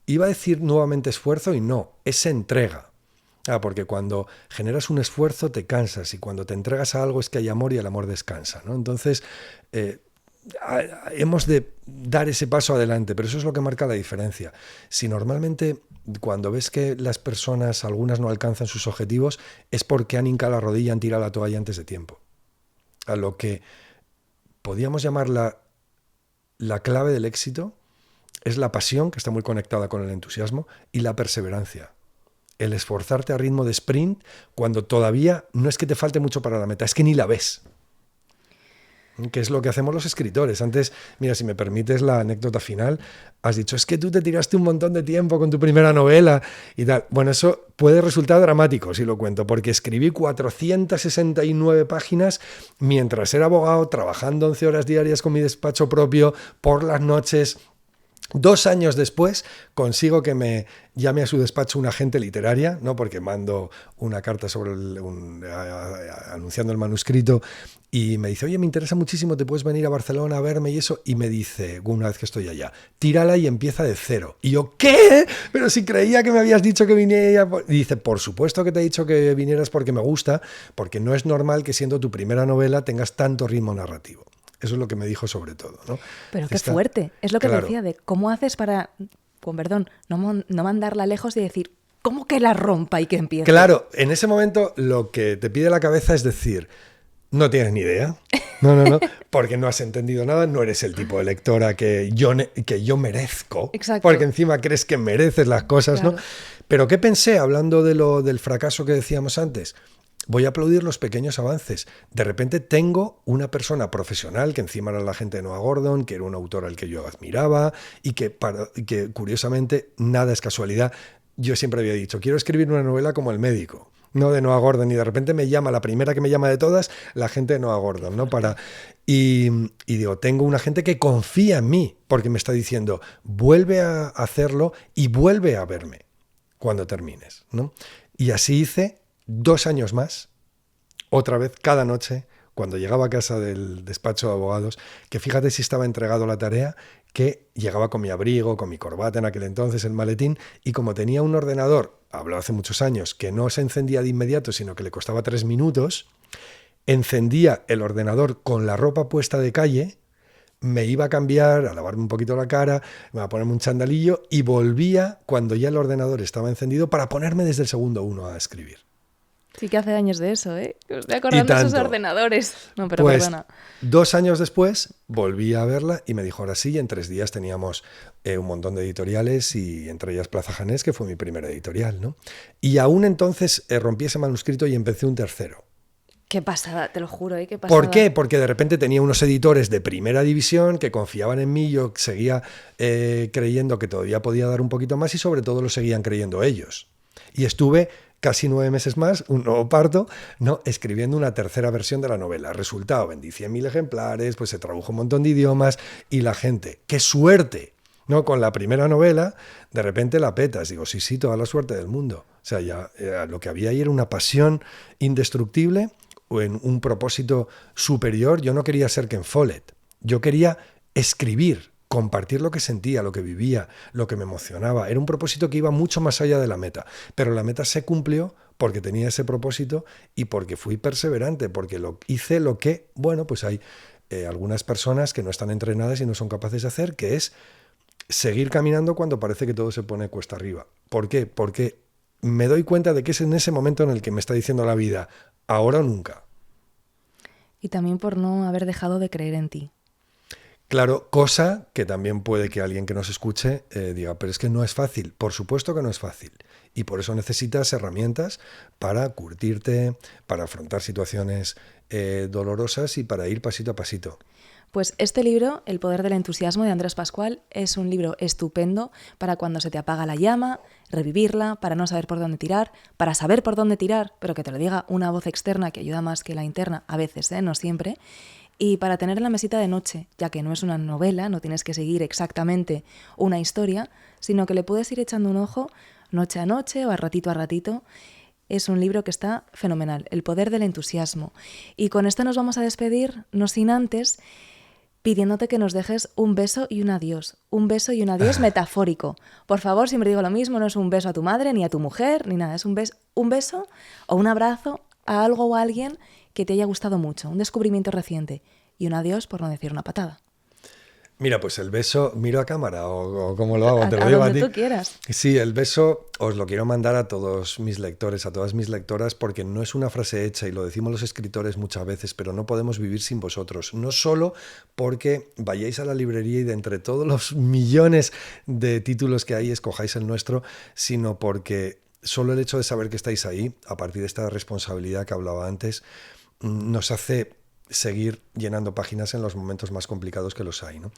iba a decir nuevamente esfuerzo, y no, es entrega. Porque cuando generas un esfuerzo te cansas, y cuando te entregas a algo es que hay amor, y el amor descansa, ¿no? Entonces, hemos de dar ese paso adelante, pero eso es lo que marca la diferencia. Si normalmente cuando ves que las personas, algunas no alcanzan sus objetivos, es porque han hincado la rodilla, han tirado la toalla antes de tiempo. A lo que podíamos llamar la clave del éxito es la pasión, que está muy conectada con el entusiasmo, y la perseverancia. El esforzarte a ritmo de sprint cuando todavía no es que te falte mucho para la meta, es que ni la ves. Que es lo que hacemos los escritores. Antes, mira, si me permites la anécdota final, has dicho, es que tú te tiraste un montón de tiempo con tu primera novela y tal. Bueno, eso puede resultar dramático si lo cuento, porque escribí 469 páginas mientras era abogado, trabajando 11 horas diarias con mi despacho propio, por las noches. 2 años después consigo que me llame a su despacho una agente literaria, ¿no? Porque mando una carta anunciando el manuscrito, y me dice, oye, me interesa muchísimo, te puedes venir a Barcelona a verme y eso, y me dice, una vez que estoy allá, tírala y empieza de cero. Y yo, ¿qué? Pero si creía que me habías dicho que viniera. Y dice, por supuesto que te he dicho que vinieras porque me gusta, porque no es normal que siendo tu primera novela tengas tanto ritmo narrativo. Eso es lo que me dijo sobre todo, ¿no? Pero qué fuerte. Es lo que decía de cómo haces para, con perdón, no mandarla lejos y decir, ¿cómo que la rompa y que empiece? Claro, en ese momento lo que te pide la cabeza es decir, no tienes ni idea. No, porque no has entendido nada, no eres el tipo de lectora que yo merezco. Exacto. Porque encima crees que mereces las cosas, claro, ¿no? Pero ¿qué pensé hablando del fracaso que decíamos antes? Voy a aplaudir los pequeños avances. De repente tengo una persona profesional, que encima era la gente de Noah Gordon, que era un autor al que yo admiraba, y que curiosamente nada es casualidad. Yo siempre había dicho, quiero escribir una novela como El médico, no de Noah Gordon, y de repente me llama, la primera que me llama de todas, la gente de Noah Gordon, ¿no? Y digo, tengo una gente que confía en mí, porque me está diciendo, vuelve a hacerlo y vuelve a verme cuando termines, ¿no? Y así hice 2 años más, otra vez cada noche, cuando llegaba a casa del despacho de abogados, que fíjate si estaba entregado a la tarea, que llegaba con mi abrigo, con mi corbata en aquel entonces, el maletín, y como tenía un ordenador, habló hace muchos años, que no se encendía de inmediato, sino que le costaba 3 minutos, encendía el ordenador con la ropa puesta de calle, me iba a cambiar, a lavarme un poquito la cara, me iba a ponerme un chandalillo, y volvía cuando ya el ordenador estaba encendido para ponerme desde el segundo 1 a escribir. Sí que hace años de eso, ¿eh? Estoy acordando de esos ordenadores. No, pero pues, perdona. 2 años después volví a verla y me dijo, ahora sí, y en 3 días teníamos un montón de editoriales y entre ellas Plaza Janés, que fue mi primera editorial, ¿no? Y aún entonces rompí ese manuscrito y empecé un tercero. Qué pasada, te lo juro, ¿eh? Qué pasada. ¿Por qué? Porque de repente tenía unos editores de primera división que confiaban en mí, yo seguía creyendo que todavía podía dar un poquito más y sobre todo lo seguían creyendo ellos. Y estuve casi 9 meses más, un nuevo parto, ¿no? Escribiendo una tercera versión de la novela. Resultado, vendí 100.000 ejemplares, pues se tradujo un montón de idiomas y la gente, ¡qué suerte! ¿No? Con la primera novela, de repente la petas. Digo, sí, toda la suerte del mundo. O sea, ya lo que había ahí era una pasión indestructible o en un propósito superior. Yo no quería ser Ken Follett. Yo quería escribir, compartir lo que sentía, lo que vivía, lo que me emocionaba. Era un propósito que iba mucho más allá de la meta. Pero la meta se cumplió porque tenía ese propósito y porque fui perseverante, porque hice lo que, bueno, pues hay algunas personas que no están entrenadas y no son capaces de hacer, que es seguir caminando cuando parece que todo se pone cuesta arriba. ¿Por qué? Porque me doy cuenta de que es en ese momento en el que me está diciendo la vida, ahora o nunca. Y también por no haber dejado de creer en ti. Claro, cosa que también puede que alguien que nos escuche diga, pero es que no es fácil. Por supuesto que no es fácil. Y por eso necesitas herramientas para curtirte, para afrontar situaciones dolorosas y para ir pasito a pasito. Pues este libro, El poder del entusiasmo, de Andrés Pascual, es un libro estupendo para cuando se te apaga la llama, revivirla, para no saber por dónde tirar, para saber por dónde tirar, pero que te lo diga una voz externa que ayuda más que la interna, a veces, no siempre, y para tener en la mesita de noche, ya que no es una novela, no tienes que seguir exactamente una historia, sino que le puedes ir echando un ojo noche a noche o a ratito. Es un libro que está fenomenal, El poder del entusiasmo. Y con esto nos vamos a despedir, no sin antes pidiéndote que nos dejes un beso y un adiós. Un beso y un adiós metafórico. Por favor, siempre digo lo mismo, no es un beso a tu madre, ni a tu mujer, ni nada. Es un beso o un abrazo a algo o a alguien que te haya gustado mucho, un descubrimiento reciente. Y un adiós, por no decir una patada. Mira, pues el beso, ¿miro a cámara o cómo lo hago? Te lo a digo donde a ti. Tú quieras. Sí, el beso os lo quiero mandar a todos mis lectores, a todas mis lectoras, porque no es una frase hecha y lo decimos los escritores muchas veces, pero no podemos vivir sin vosotros. No solo porque vayáis a la librería y de entre todos los millones de títulos que hay escojáis el nuestro, sino porque solo el hecho de saber que estáis ahí, a partir de esta responsabilidad que hablaba antes, nos hace seguir llenando páginas en los momentos más complicados que los hay, ¿no?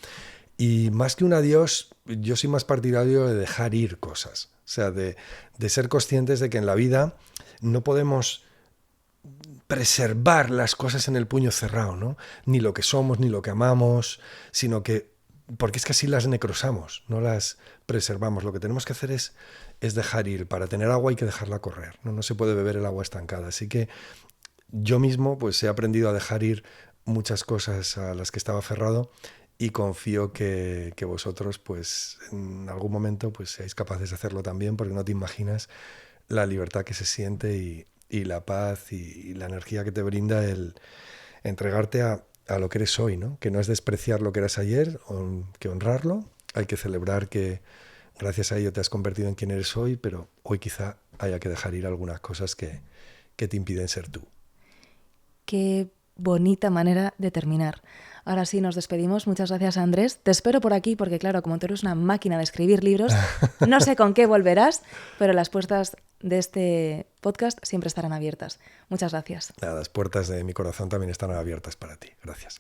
Y más que un adiós, yo soy más partidario de dejar ir cosas, o sea, de ser conscientes de que en la vida no podemos preservar las cosas en el puño cerrado, ¿no? Ni lo que somos, ni lo que amamos, sino que, porque es que así las necrosamos, no las preservamos. Lo que tenemos que hacer es dejar ir. Para tener agua hay que dejarla correr, ¿no? No se puede beber el agua estancada, así que yo mismo pues he aprendido a dejar ir muchas cosas a las que estaba aferrado y confío que vosotros pues en algún momento pues seáis capaces de hacerlo también, porque no te imaginas la libertad que se siente y la paz y la energía que te brinda el entregarte a lo que eres hoy, ¿no? Que no es despreciar lo que eras ayer, que honrarlo. Hay que celebrar que gracias a ello te has convertido en quien eres hoy, pero hoy quizá haya que dejar ir algunas cosas que te impiden ser tú. Qué bonita manera de terminar. Ahora sí, nos despedimos. Muchas gracias, Andrés. Te espero por aquí porque, claro, como tú eres una máquina de escribir libros, no sé con qué volverás, pero las puertas de este podcast siempre estarán abiertas. Muchas gracias. Las puertas de mi corazón también están abiertas para ti. Gracias.